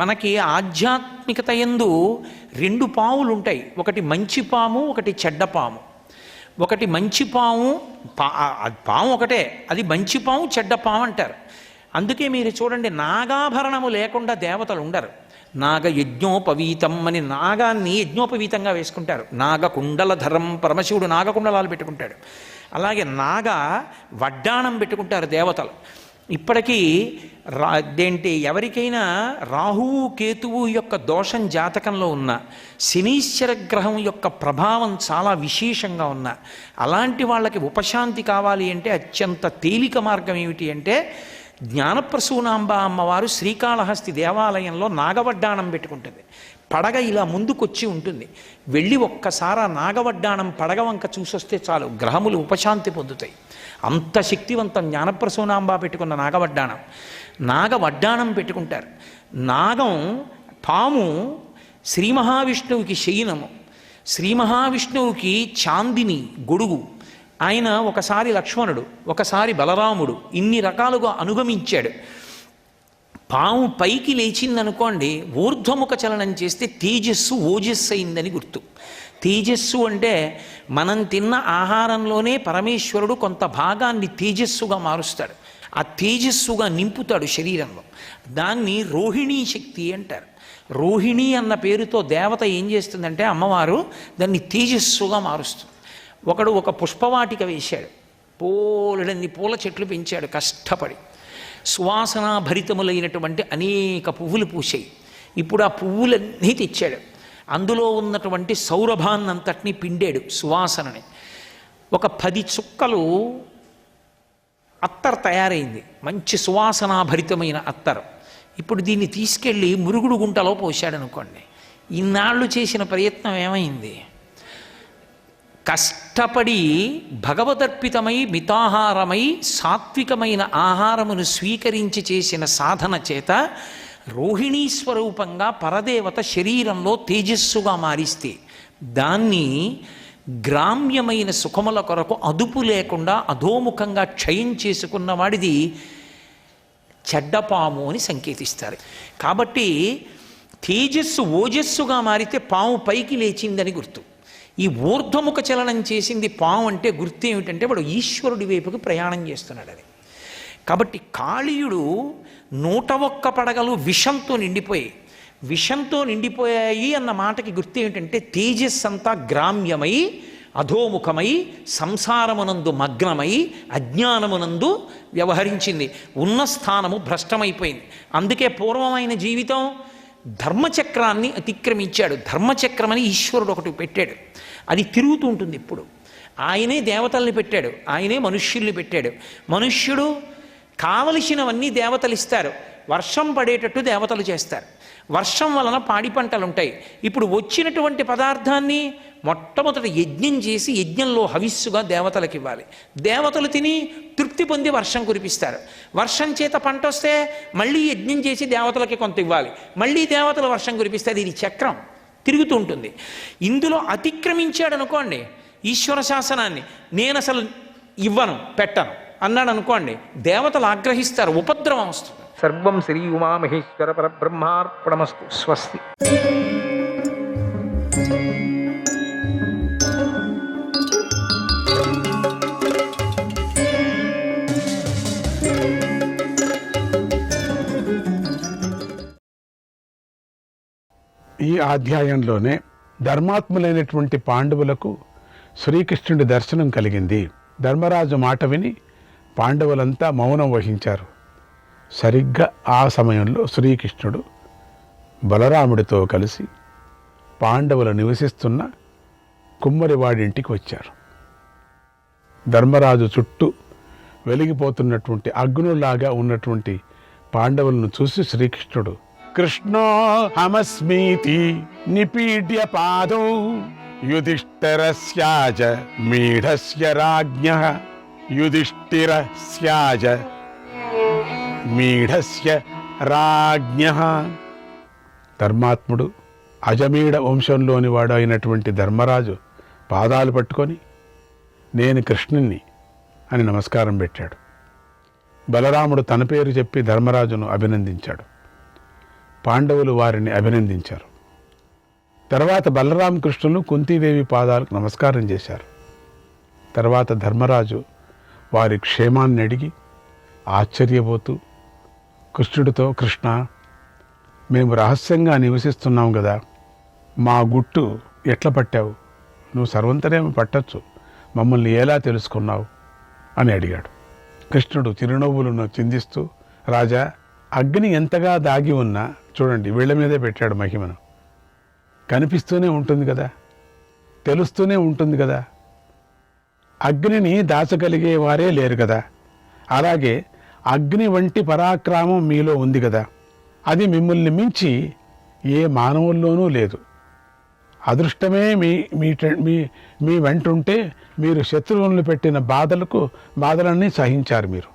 మనకి ఆధ్యాత్మికత యందు 2 పాములు ఉంటాయి. ఒకటి మంచి పాము, ఒకటి చెడ్డ పాము. ఒకటి మంచి పాము, పాము ఒకటే, అది మంచి పాము, చెడ్డ పాము అంటారు. అందుకే మీరు చూడండి, నాగాభరణము లేకుండా దేవతలు ఉండరు. నాగ యజ్ఞోపవీతం అని నాగాన్ని యజ్ఞోపవీతంగా వేసుకుంటారు. నాగకుండలధరం, పరమశివుడు నాగకుండలాలు పెట్టుకుంటాడు. అలాగే నాగ వడ్డాణం పెట్టుకుంటారు దేవతలు. ఇప్పటికీ ఎవరికైనా రాహువు కేతువు యొక్క దోషం జాతకంలో ఉన్న, శనీశ్వర గ్రహం యొక్క ప్రభావం చాలా విశేషంగా ఉన్న అలాంటి వాళ్ళకి ఉపశాంతి కావాలి అంటే అత్యంత తేలిక మార్గం ఏమిటి అంటే, జ్ఞానప్రసూనాంబ అమ్మవారు శ్రీకాళహస్తి దేవాలయంలో నాగవడ్డాణం పెట్టుకుంటుంది. పడగ ఇలా ముందుకొచ్చి ఉంటుంది. వెళ్ళి ఒక్కసారి ఆ నాగవడ్డాణం పడగ వంక చూసొస్తే చాలు, గ్రహములు ఉపశాంతి పొందుతాయి. అంత శక్తివంతం జ్ఞానప్రసూనాంబ పెట్టుకున్న నాగవడ్డాణం పెట్టుకుంటారు. పాము శ్రీ మహావిష్ణువుకి శయనము, శ్రీ మహావిష్ణువుకి చాందిని గొడుగు. ఆయన ఒకసారి లక్ష్మణుడు, ఒకసారి బలరాముడు, ఇన్ని రకాలుగా అనుగమించాడు. పాము పైకి లేచిందనుకోండి, ఊర్ధ్వముఖ చలనం చేస్తే తేజస్సు ఓజస్సు అయిందని గుర్తు. తేజస్సు అంటే మనం తిన్న ఆహారంలోనే పరమేశ్వరుడు కొంత భాగాన్ని తేజస్సుగా మారుస్తాడు, ఆ తేజస్సుగా నింపుతాడు శరీరంలో. దాన్ని రోహిణీ శక్తి అంటారు. రోహిణి అన్న పేరుతో దేవత ఏం చేస్తుందంటే అమ్మవారు దాన్ని తేజస్సుగా మారుస్తుంది. ఒక పుష్పవాటిక వేశాడు, పోలెడన్ని పూల చెట్లు పెంచాడు కష్టపడి. సువాసనాభరితములైనటువంటి అనేక పువ్వులు పూసాయి. ఇప్పుడు ఆ పువ్వులన్నీ తెచ్చాడు, అందులో ఉన్నటువంటి సౌరభాన్నంతటినీ పిండాడు, సువాసనని. ఒక 10 చుక్కలు అత్తర్ తయారైంది, మంచి సువాసనాభరితమైన అత్తరు. ఇప్పుడు దీన్ని తీసుకెళ్ళి మురుగుడు గుంటలో పోశాడనుకోండి. ఇన్నాళ్ళు చేసిన ప్రయత్నం ఏమైంది? కష్టపడి భగవదర్పితమై మితాహారమై సాత్వికమైన ఆహారమును స్వీకరించి చేసిన సాధన చేత రోహిణీ స్వరూపంగా పరదేవత శరీరంలో తేజస్సుగా మారిస్తే దాన్ని గ్రామ్యమైన సుఖముల కొరకు అదుపు లేకుండా అధోముఖంగా క్షయం చేసుకున్నవాడిది చెడ్డపాము అని సంకేతిస్తారు. కాబట్టి తేజస్సు ఓజస్సుగా మారితే పాము పైకి లేచిందని గుర్తు. ఈ ఊర్ధ్వముఖ చలనం చేసింది పాము అంటే గుర్తు ఏమిటంటే వాడు ఈశ్వరుడి వైపుకి ప్రయాణం చేస్తున్నాడు అని. కాబట్టి కాళీయుడు 101 పడగలు విషంతో నిండిపోయాయి అన్న మాటకి గుర్తు ఏమిటంటే తేజస్సు అంతా గ్రామ్యమై అధోముఖమై సంసారమునందు మగ్నమై అజ్ఞానమునందు వ్యవహరించింది, ఉన్న స్థానము భ్రష్టమైపోయింది. అందుకే పూర్వమైన జీవితం ధర్మచక్రాన్ని అతిక్రమించాడు. ధర్మచక్రమని ఈశ్వరుడు ఒకటి పెట్టాడు, అది తిరుగుతూ ఉంటుంది ఇప్పుడు. ఆయనే దేవతల్ని పెట్టాడు, ఆయనే మనుష్యుల్ని పెట్టాడు. మనుష్యుడు కావలసినవన్నీ దేవతలు ఇస్తారు, వర్షం పడేటట్టు దేవతలు చేస్తారు. వర్షం వలన పాడి పంటలు ఉంటాయి. ఇప్పుడు వచ్చినటువంటి పదార్థాన్ని మొట్టమొదట యజ్ఞం చేసి యజ్ఞంలో హవిస్సుగా దేవతలకు ఇవ్వాలి. దేవతలు తిని తృప్తి పొంది వర్షం కురిపిస్తారు. వర్షం చేత పంట వస్తే మళ్ళీ యజ్ఞం చేసి దేవతలకి కొంత ఇవ్వాలి, మళ్ళీ దేవతలు వర్షం కురిపిస్తారు. ఇది చక్రం తిరుగుతూ ఉంటుంది. ఇందులో అతిక్రమించాడు అనుకోండి ఈశ్వర శాసనాన్ని, నేను అసలు ఇవ్వను పెట్టను అన్నాడు అనుకోండి, దేవతలు ఆగ్రహిస్తారు, ఉపద్రవం వస్తుంది. సర్వం శ్రీ ఉమామహేశ్వర పరబ్రహ్మార్పణమస్తు. స్వస్తి. ఈ అధ్యాయంలోనే ధర్మాత్ములైనటువంటి పాండవులకు శ్రీకృష్ణుడి దర్శనం కలిగింది. ధర్మరాజు మాట విని పాండవులంతా మౌనం వహించారు. సరిగ్గా ఆ సమయంలో శ్రీకృష్ణుడు బలరాముడితో కలిసి పాండవులు నివసిస్తున్న కుమ్మరివాడింటికి వచ్చారు. ధర్మరాజు చుట్టూ వెలిగిపోతున్నటువంటి అగ్నులాగా ఉన్నటువంటి పాండవులను చూసి శ్రీకృష్ణుడు కృష్ణో హమస్మీతి నిపీడ్య పాదౌ యుధిష్ఠిరస్యాజ మీఢస్య రాజ్ఞః యుధిష్ఠిరస్యాజ మీఢస్య రాజ్ఞః. ధర్మాత్ముడు అజమీడ వంశంలోని వాడు అయినటువంటి ధర్మరాజు పాదాలు పట్టుకొని నేను కృష్ణుణ్ణి అని నమస్కారం పెట్టాడు. బలరాముడు తన పేరు చెప్పి ధర్మరాజును అభినందించాడు. పాండవులు వారిని అభినందించారు. తర్వాత బలరామకృష్ణులు కుంతీదేవి పాదాలకు నమస్కారం చేశారు. తర్వాత ధర్మరాజు వారి క్షేమాన్ని అడిగి ఆశ్చర్యపోతూ కృష్ణుడితో, కృష్ణ, మేము రహస్యంగా నివసిస్తున్నాం కదా, మా గుట్టు ఎట్లా పట్టావు? నువ్వు సర్వంతరేమో పట్టచ్చు, మమ్మల్ని ఎలా తెలుసుకున్నావు అని అడిగాడు. కృష్ణుడు చిరునవ్వులను చిందిస్తూ, రాజా, అగ్ని ఎంతగా దాగి ఉన్నా చూడండి వీళ్ళ మీదే పెట్టాడు మహిమను. కనిపిస్తూనే ఉంటుంది కదా, తెలుస్తూనే ఉంటుంది కదా, అగ్నిని దాచగలిగే వారే లేరు కదా. అలాగే అగ్ని వంటి పరాక్రమం మీలో ఉంది కదా, అది మిమ్మల్ని మించి ఏ మానవుల్లోనూ లేదు. అదృష్టమే మీ మీ మీ మీ వెంటుంటే మీరు శత్రువులను పెట్టిన బాధలన్నీ సహించారు. మీరు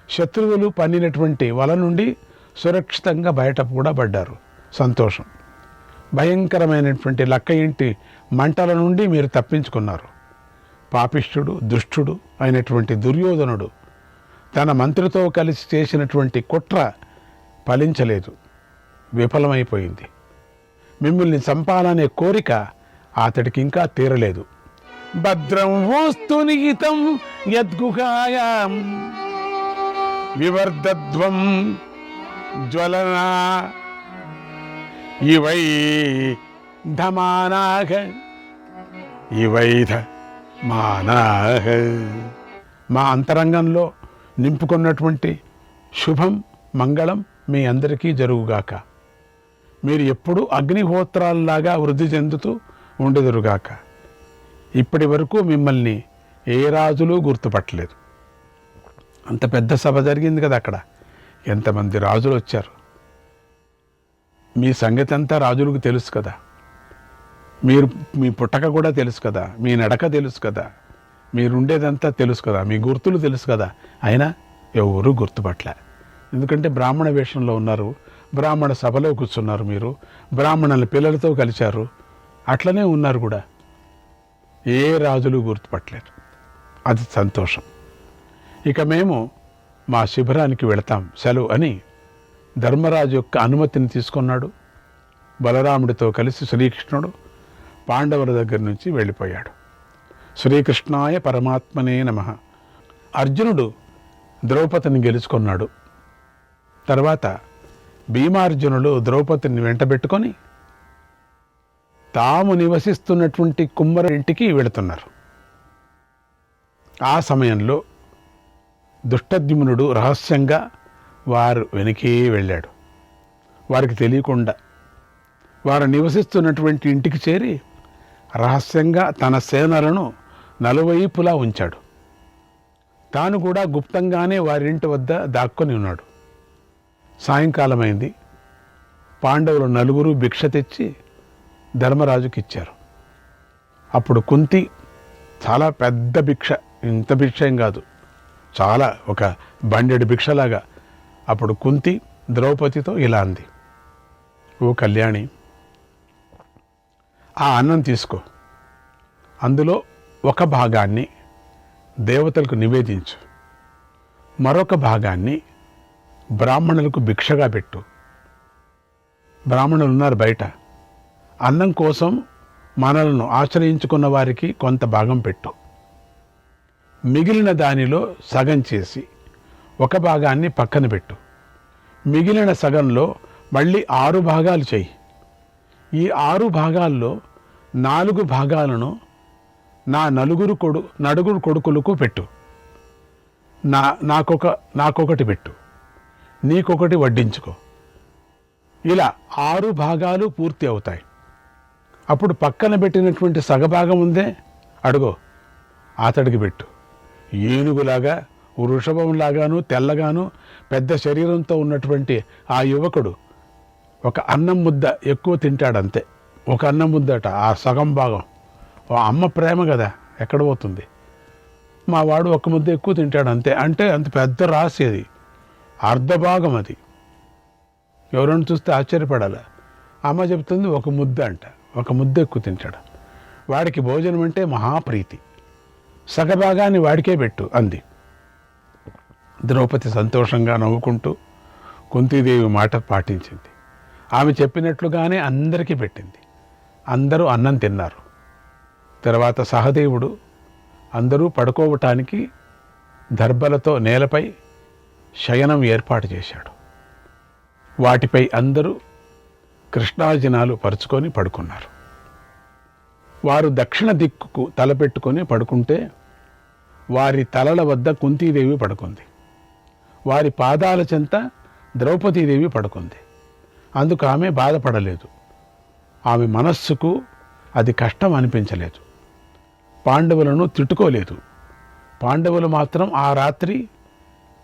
శత్రువులు పన్నినటువంటి వల నుండి సురక్షితంగా బయట కూడా పడ్డారు. సంతోషం. భయంకరమైనటువంటి లక్క ఇంటి మంటల నుండి మీరు తప్పించుకున్నారు. పాపిష్ఠుడు, దుష్టుడు అయినటువంటి దుర్యోధనుడు తన మంత్రితో కలిసి చేసినటువంటి కుట్ర ఫలించలేదు, విఫలమైపోయింది. మిమ్మల్ని చంపాలనే కోరిక అతడికి ఇంకా తీరలేదు. భద్రం వస్తు నిహితం యద్గుహాయాం వివర్ధధ్వం జ్వలనా ఇవైధమానాః ఇవైధమానాః. మా అంతరంగంలో నింపుకున్నటువంటి శుభం మంగళం మీ అందరికీ జరుగుగాక. మీరు ఎప్పుడూ అగ్నిహోత్రాల్లాగా వృద్ధి చెందుతూ ఉండెదురుగాక. ఇప్పటి వరకు మిమ్మల్ని ఏ రాజులు గుర్తుపట్టలేదు. అంత పెద్ద సభ జరిగింది కదా అక్కడ, ఎంతమంది రాజులు వచ్చారు. మీ సంగతి అంతా రాజులకు తెలుసు కదా, మీ పుట్టక కూడా తెలుసు కదా, మీ నడక తెలుసు కదా, మీరుండేదంతా తెలుసు కదా, మీ గుర్తులు తెలుసు కదా. అయినా ఎవరు గుర్తుపట్టలే. ఎందుకంటే బ్రాహ్మణ వేషంలో ఉన్నారు, బ్రాహ్మణ సభలో కూర్చున్నారు, మీరు బ్రాహ్మణుల పిల్లలతో కలిశారు, అట్లనే ఉన్నారు కూడా. ఏ రాజులు గుర్తుపట్టలేరు. అది సంతోషం. ఇక మేము మా శిబిరానికి వెళతాం సెలవు అని ధర్మరాజు యొక్క అనుమతిని తీసుకున్నాడు. బలరాముడితో కలిసి శ్రీకృష్ణుడు పాండవుల దగ్గర నుంచి వెళ్ళిపోయాడు. శ్రీకృష్ణాయ పరమాత్మనే నమః. అర్జునుడు ద్రౌపదిని గెలుచుకున్నాడు. తర్వాత భీమార్జునులు ద్రౌపదిని వెంటబెట్టుకొని తాము నివసిస్తున్నటువంటి కుమ్మరి ఇంటికి వెళుతున్నారు. ఆ సమయంలో దుష్టద్యుమ్నుడు రహస్యంగా వారు వెనకే వెళ్ళాడు. వారికి తెలియకుండా వారు నివసిస్తున్నటువంటి ఇంటికి చేరి రహస్యంగా తన సేనలను నలువైపులా ఉంచాడు. తాను కూడా గుప్తంగానే వారింటి వద్ద దాక్కొని ఉన్నాడు. సాయంకాలమైంది. పాండవులు నలుగురు భిక్ష తెచ్చి ధర్మరాజుకి ఇచ్చారు. అప్పుడు కుంతి చాలా పెద్ద భిక్ష, ఇంత భిక్ష ఏం కాదు, చాలా ఒక బండెడు భిక్షలాగా. అప్పుడు కుంతి ద్రౌపదితో ఇలా అంది, ఓ కళ్యాణి, ఆ అన్నం తీసుకో, అందులో ఒక భాగాన్ని దేవతలకు నివేదించు, మరొక భాగాన్ని బ్రాహ్మణులకు భిక్షగా పెట్టు. బ్రాహ్మణులు ఉన్నారు బయట, అన్నం కోసం మనలను ఆశ్రయించుకున్న వారికి కొంత భాగం పెట్టు. మిగిలిన దానిలో సగం చేసి ఒక భాగాన్ని పక్కన పెట్టు. మిగిలిన సగంలో మళ్ళీ 6 భాగాలు చెయ్యి. ఈ 6 భాగాల్లో 4 భాగాలను నా నలుగురు కొడుకులకు పెట్టు. నాకొకటి పెట్టు, నీకొకటి వడ్డించుకో. ఇలా 6 భాగాలు పూర్తి అవుతాయి. అప్పుడు పక్కన పెట్టినటువంటి సగభాగం ఉందే, అడుగో, అతడికి పెట్టు. ఏనుగులాగా వృషభంలాగాను తెల్లగాను పెద్ద శరీరంతో ఉన్నటువంటి ఆ యువకుడు ఒక అన్నం ముద్ద ఎక్కువ తింటాడంతే. ఒక అన్నం ముద్దట, ఆ సగం భాగం. ఓ అమ్మ ప్రేమ కదా, ఎక్కడ పోతుంది. మా వాడు ఒక ముద్ద ఎక్కువ తింటాడు అంతే. అంటే అంత పెద్ద రాశి అది, అర్ధభాగం అది. ఎవరైనా చూస్తే ఆశ్చర్యపడాలి. అమ్మ చెప్తుంది ఒక ముద్ద అంట, ఒక ముద్ద ఎక్కువ తింటాడు. వాడికి భోజనం అంటే మహాప్రీతి, సగభాగాన్ని వాడికే పెట్టు అంది. ద్రౌపది సంతోషంగా నవ్వుకుంటూ కుంతీదేవి మాట పాటించింది. ఆమె చెప్పినట్లుగానే అందరికీ పెట్టింది. అందరూ అన్నం తిన్నారు. తర్వాత సహదేవుడు అందరూ పడుకోవటానికి దర్భలతో నేలపై శయనం ఏర్పాటు చేశాడు. వాటిపై అందరూ కృష్ణాజినాలు పరుచుకొని పడుకున్నారు. వారు దక్షిణ దిక్కుకు తలపెట్టుకొని పడుకుంటే వారి తలల వద్ద కుంతీదేవి పడుకుంది. వారి పాదాల చెంత ద్రౌపదీదేవి పడుకుంది. అందుకు ఆమె బాధపడలేదు. ఆమె మనస్సుకు అది కష్టం అనిపించలేదు. పాండవులను తిట్టుకోలేదు. పాండవులు మాత్రం ఆ రాత్రి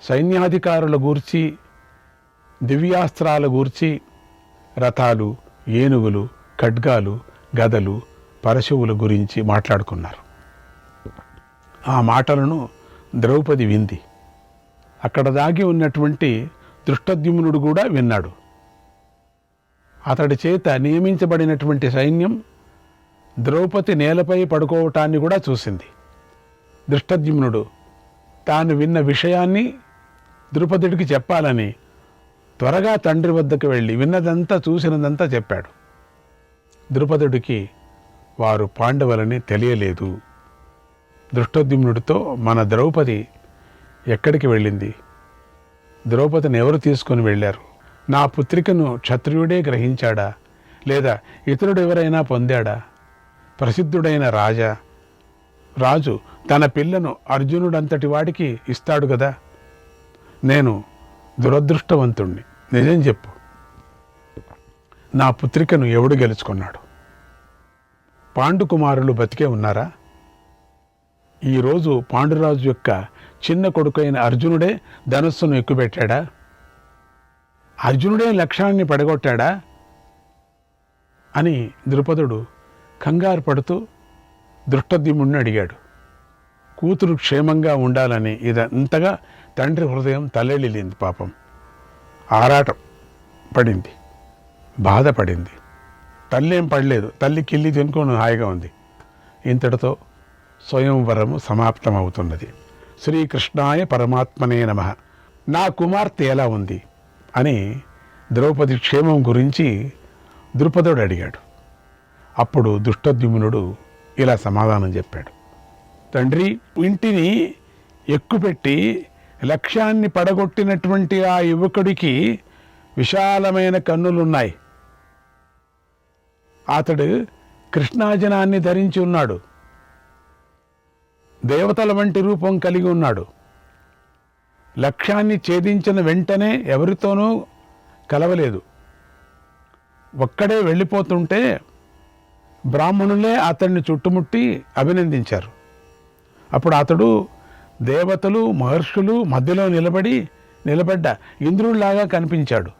సైన్యాధికారుల గూర్చి, దివ్యాస్త్రాల గూర్చి, రథాలు, ఏనుగులు, ఖడ్గాలు, గదలు, పరశువుల గురించి మాట్లాడుకున్నారు. ఆ మాటలను ద్రౌపది వింది. అక్కడ దాగి ఉన్నటువంటి దృష్టద్యుమ్నుడు కూడా విన్నాడు. అతడి చేత నియమించబడినటువంటి సైన్యం ద్రౌపది నేలపై పడుకోవటాన్ని కూడా చూసింది. దృష్టద్యుమ్నుడు తాను విన్న విషయాన్ని ద్రుపదుడికి చెప్పాలని త్వరగా తండ్రి వద్దకు వెళ్ళి విన్నదంతా చూసినదంతా చెప్పాడు. ద్రుపదుడికి వారు పాండవులని తెలియలేదు. దృష్టద్యుమ్నుడితో మన ద్రౌపది ఎక్కడికి వెళ్ళింది? ద్రౌపదిని ఎవరు తీసుకొని వెళ్ళారు? నా పుత్రికను క్షత్రియుడే గ్రహించాడా, లేదా ఇతరుడు ఎవరైనా పొందాడా? ప్రసిద్ధుడైన రాజు తన పిల్లను అర్జునుడంతటి వాడికి ఇస్తాడు కదా. నేను దురదృష్టవంతుణ్ణి. నిజం చెప్పు, నా పుత్రికను ఎవడు గెలుచుకున్నాడు? పాండుకుమారులు బతికే ఉన్నారా? ఈరోజు పాండురాజు యొక్క చిన్న కొడుకైన అర్జునుడే ధనుస్సును ఎక్కుపెట్టాడా? అర్జునుడే లక్ష్యాన్ని పడగొట్టాడా అని ద్రుపదుడు కంగారు పడుతూ దృష్టద్యుమ్నుడిని అడిగాడు. కూతురు క్షేమంగా ఉండాలని ఇదంతగా తండ్రి హృదయం తల్లెళ్ళింది. పాపం ఆరాటం పడింది, బాధపడింది. తల్లేం పడలేదు, తల్లి కిల్లి తినుకొని హాయిగా ఉంది. ఇంతటితో స్వయంవరము సమాప్తమవుతున్నది. శ్రీకృష్ణాయ పరమాత్మనే నమః. నా కుమార్తె ఎలా ఉంది అని ద్రౌపది క్షేమం గురించి ద్రుపదుడు అడిగాడు. అప్పుడు దృష్టద్యుమ్నుడు ఇలా సమాధానం చెప్పాడు. తండ్రి, ఇంటిని ఎక్కుపెట్టి లక్ష్యాన్ని పడగొట్టినటువంటి ఆ యువకుడికి విశాలమైన కన్నులున్నాయి. అతడు కృష్ణాజనాన్ని ధరించి ఉన్నాడు. దేవతల వంటి రూపం కలిగి ఉన్నాడు. లక్ష్యాన్ని ఛేదించిన వెంటనే ఎవరితోనూ కలవలేదు. ఒక్కడే వెళ్ళిపోతుంటే బ్రాహ్మణులే అతన్ని చుట్టుముట్టి అభినందించారు. అప్పుడు అతడు దేవతలు, మహర్షులు మధ్యలో నిలబడ్డ ఇంద్రుడిలాగా కనిపించాడు.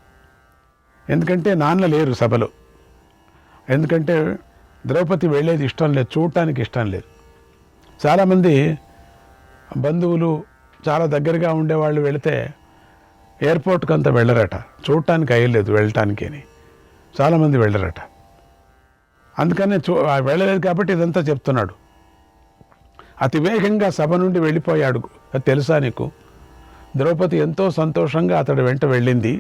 ఎందుకంటే నాన్న లేరు సభలో. ఎందుకంటే ద్రౌపది వెళ్ళేది ఇష్టం లేదు, చూడటానికి ఇష్టం లేదు. చాలామంది బంధువులు చాలా దగ్గరగా ఉండేవాళ్ళు వెళితే ఎయిర్పోర్ట్కి అంతా వెళ్ళరట, చూడటానికి అయ్యలేదు వెళ్ళటానికి అని చాలామంది వెళ్ళరట. అందుకనే వెళ్ళలేదు కాబట్టి ఇదంతా చెప్తున్నాడు. అతి వేగంగా సభ నుండి వెళ్ళిపోయాడు. అది తెలుసా నీకు? ద్రౌపది ఎంతో సంతోషంగా అతడి వెంట వెళ్ళింది.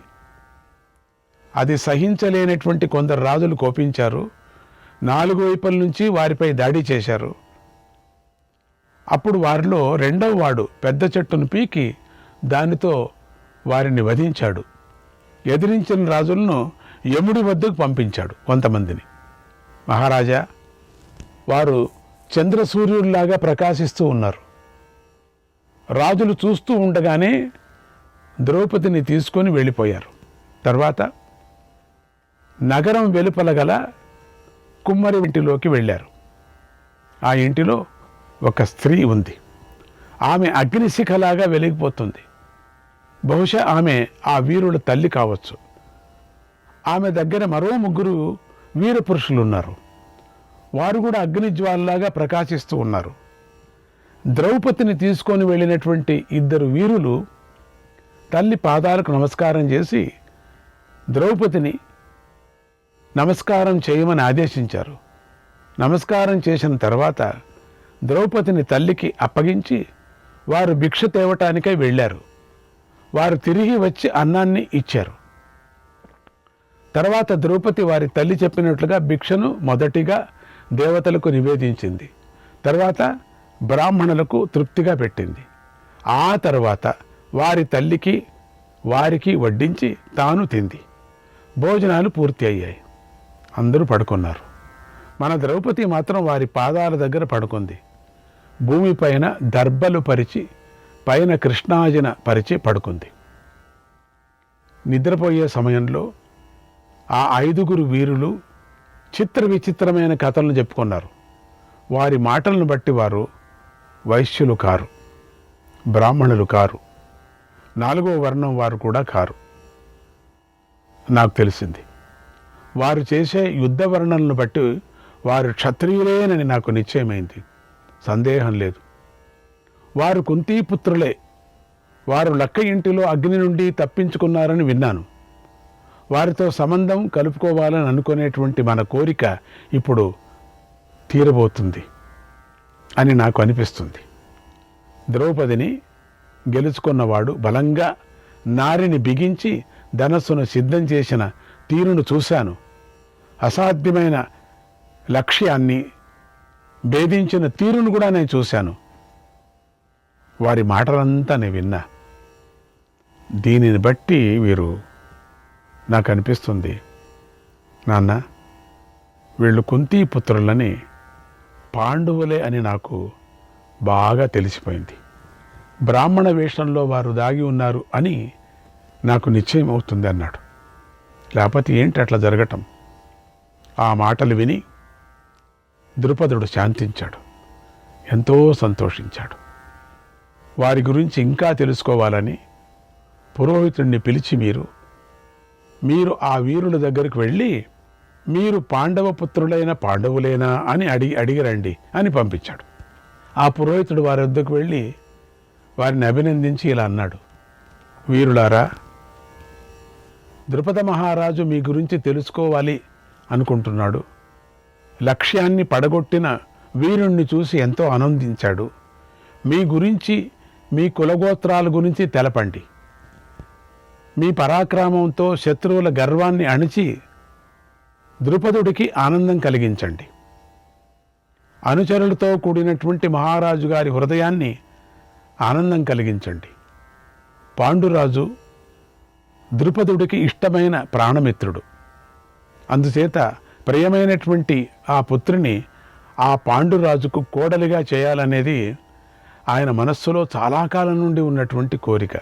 అది సహించలేనటువంటి కొందరు రాజులు కోపించారు. 4 వైపుల నుంచి వారిపై దాడి చేశారు. అప్పుడు వారిలో రెండవ వాడు పెద్ద చెట్టును పీకి దానితో వారిని వధించాడు. ఎదిరించిన రాజులను యముడి వద్దకు పంపించాడు కొంతమందిని. మహారాజా, వారు చంద్రసూర్యుల్లాగా ప్రకాశిస్తూ ఉన్నారు. రాజులు చూస్తూ ఉండగానే ద్రౌపదిని తీసుకొని వెళ్ళిపోయారు. తర్వాత నగరం వెలుపల గల కుమ్మరి ఇంటిలోకి వెళ్ళారు. ఆ ఇంటిలో ఒక స్త్రీ ఉంది. ఆమె అగ్నిశిఖలాగా వెలిగిపోతుంది. బహుశా ఆమె ఆ వీరుల తల్లి కావచ్చు. ఆమె దగ్గర మరో 3 వీర పురుషులు ఉన్నారు. వారు కూడా అగ్నిజ్వాలలాగా ప్రకాశిస్తూ ఉన్నారు. ద్రౌపదిని తీసుకొని వెళ్ళినటువంటి 2 వీరులు తల్లి పాదాలకు నమస్కారం చేసి ద్రౌపదిని నమస్కారం చేయమని ఆదేశించారు. నమస్కారం చేసిన తర్వాత ద్రౌపదిని తల్లికి అప్పగించి వారు భిక్ష తేవటానికై వెళ్ళారు. వారు తిరిగి వచ్చి అన్నాన్ని ఇచ్చారు. తర్వాత ద్రౌపది వారి తల్లి చెప్పినట్లుగా భిక్షను మొదటిగా దేవతలకు నివేదించింది. తర్వాత బ్రాహ్మణులకు తృప్తిగా పెట్టింది. ఆ తర్వాత వారి తల్లికి వారికి వడ్డించి తాను తింది. భోజనాలు పూర్తి అయ్యాయి. అందరూ పడుకున్నారు. మన ద్రౌపది మాత్రం వారి పాదాల దగ్గర పడుకుంది. భూమిపైన దర్బలు పరిచి పైన కృష్ణాజన పరిచి పడుకుంది. నిద్రపోయే సమయంలో ఆ 5 వీరులు చిత్ర విచిత్రమైన కథలను చెప్పుకున్నారు. వారి మాటలను బట్టి వారు వైశ్యులు కారు, బ్రాహ్మణులు కారు, 4వ వర్ణం వారు కూడా కారు. నాకు తెలిసింది. వారు చేసే యుద్ధ వర్ణనలను బట్టి వారు క్షత్రియులేనని నాకు నిశ్చయమైంది, సందేహం లేదు. వారు కుంతీపుత్రులే. వారు లక్క ఇంటిలో అగ్ని నుండి తప్పించుకున్నారని విన్నాను. వారితో సంబంధం కలుపుకోవాలని అనుకునేటువంటి మన కోరిక ఇప్పుడు తీరబోతుంది అని నాకు అనిపిస్తుంది. ద్రౌపదిని గెలుచుకున్నవాడు బలంగా నారిని బిగించి ధనస్సును సిద్ధం చేసిన తీరును చూశాను. అసాధ్యమైన లక్ష్యాన్ని భేదించిన తీరును కూడా నేను చూశాను. వారి మాటలంతా నేను విన్నా. దీనిని బట్టి వీరు నాకు అనిపిస్తుంది, నాన్న వీళ్ళు కుంతీపుత్రులని పాండవులే అని నాకు బాగా తెలిసిపోయింది. బ్రాహ్మణ వేషంలో వారు దాగి ఉన్నారు అని నాకు నిశ్చయం అవుతుంది అన్నాడు. లేకపోతే ఏంటి అట్లా జరగటం? ఆ మాటలు విని ద్రుపదుడు శాంతించాడు, ఎంతో సంతోషించాడు. వారి గురించి ఇంకా తెలుసుకోవాలని పురోహితుడిని పిలిచి మీరు ఆ వీరుల దగ్గరికి వెళ్ళి మీరు పాండవ పుత్రులైన పాండవులేనా అని అడిగిరండి అని పంపించాడు. ఆ పురోహితుడు వారి వద్దకు వెళ్ళి వారిని అభినందించి ఇలా అన్నాడు, వీరులారా, ద్రుపద మహారాజు మీ గురించి తెలుసుకోవాలి అనుకుంటున్నాడు. లక్ష్యాన్ని పడగొట్టిన వీరుణ్ణి చూసి ఎంతో ఆనందించాడు. మీ గురించి, మీ కులగోత్రాల గురించి తెలపండి. మీ పరాక్రమంతో శత్రువుల గర్వాన్ని అణిచి ద్రుపదుడికి ఆనందం కలిగించండి. అనుచరులతో కూడినటువంటి మహారాజు గారి హృదయాన్ని ఆనందం కలిగించండి. పాండురాజు ద్రుపదుడికి ఇష్టమైన ప్రాణమిత్రుడు. అందుచేత ప్రియమైనటువంటి ఆ పుత్రిని ఆ పాండురాజుకు కోడలిగా చేయాలనేది ఆయన మనస్సులో చాలా కాలం నుండి ఉన్నటువంటి కోరిక.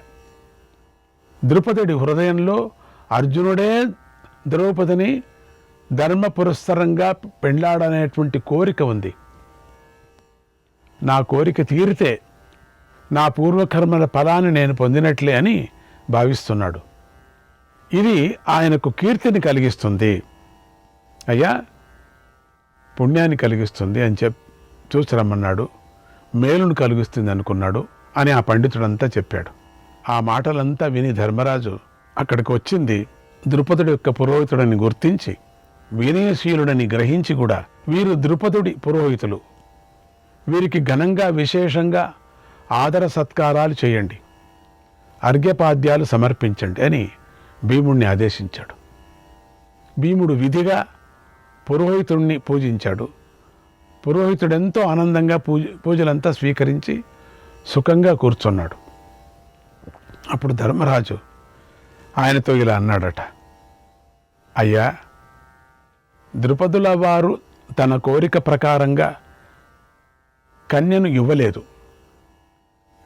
ద్రుపదుడి హృదయంలో అర్జునుడే ద్రౌపదిని ధర్మపురస్సరంగా పెండ్లాడనేటువంటి కోరిక ఉంది. నా కోరిక తీరితే నా పూర్వకర్మల ఫలాన్ని నేను పొందినట్లే అని భావిస్తున్నాడు. ఇది ఆయనకు కీర్తిని కలిగిస్తుంది, అయ్యా పుణ్యాన్ని కలిగిస్తుంది అని చూసిరమ్మన్నాడు. మేలును కలిగిస్తుంది అనుకున్నాడు అని ఆ పండితుడంతా చెప్పాడు. ఆ మాటలంతా విని ధర్మరాజు అక్కడికి వచ్చింది ద్రుపదుడి యొక్క పురోహితుడని గుర్తించి వినయశీలుడని గ్రహించి కూడా వీరు ద్రుపదుడి పురోహితులు, వీరికి ఘనంగా విశేషంగా ఆదర సత్కారాలు చేయండి, అర్ఘ్యపాద్యాలు సమర్పించండి అని భీముణ్ణి ఆదేశించాడు. భీముడు విధిగా పురోహితుడిని పూజించాడు. పురోహితుడెంతో ఆనందంగా పూజలంతా స్వీకరించి సుఖంగా కూర్చున్నాడు. అప్పుడు ధర్మరాజు ఆయనతో ఇలా అన్నాడట, అయ్యా, ద్రుపదుల వారు తన కోరిక ప్రకారంగా కన్యను ఇవ్వలేదు.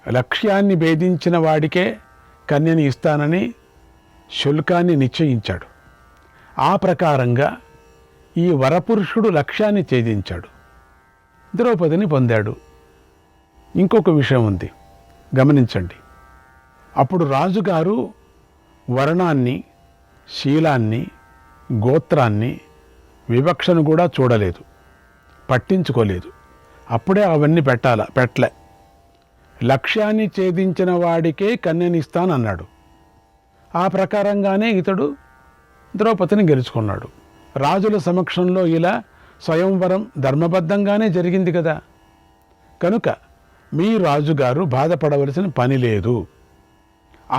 లక్ష్యాన్ని భేదించిన వాడికే కన్యని ఇస్తానని శుల్కాన్ని నిశ్చయించాడు. ఆ ప్రకారంగా ఈ వరపురుషుడు లక్ష్యాన్ని ఛేదించాడు, ద్రౌపదిని పొందాడు. ఇంకొక విషయం ఉంది, గమనించండి. అప్పుడు రాజుగారు వర్ణాన్ని, శీలాన్ని, గోత్రాన్ని, వివక్షను కూడా చూడలేదు, పట్టించుకోలేదు. అప్పుడే అవన్నీ పెట్టలే. లక్ష్యాన్ని ఛేదించిన వాడికే కన్యనిస్తానన్నాడు. ఆ ప్రకారంగానే ఇతడు ద్రౌపదిని గెలుచుకున్నాడు. రాజుల సమక్షంలో ఇలా స్వయంవరం ధర్మబద్ధంగానే జరిగింది కదా. కనుక మీ రాజుగారు బాధపడవలసిన పని లేదు,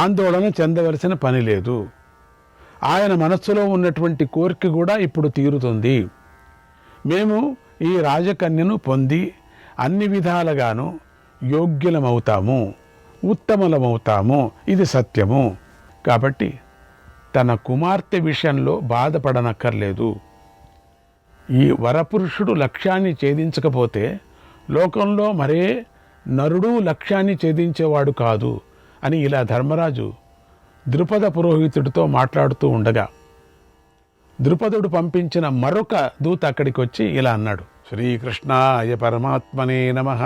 ఆందోళన చెందవలసిన పని లేదు. ఆయన మనస్సులో ఉన్నటువంటి కోరిక కూడా ఇప్పుడు తీరుతుంది. మేము ఈ రాజకన్యను పొంది అన్ని విధాలుగాను యోగ్యులమవుతాము, ఉత్తములమవుతాము, ఇది సత్యము. కాబట్టి తన కుమార్తె విషయంలో బాధపడనక్కర్లేదు. ఈ వరపురుషుడు లక్ష్యాన్ని ఛేదించకపోతే లోకంలో మరే నరుడు లక్ష్యాన్ని ఛేదించేవాడు కాదు అని ఇలా ధర్మరాజు ద్రుపద పురోహితుడితో మాట్లాడుతూ ఉండగా ద్రుపదుడు పంపించిన మరొక దూత అక్కడికి వచ్చి ఇలా అన్నాడు, శ్రీకృష్ణాయ పరమాత్మనే నమః.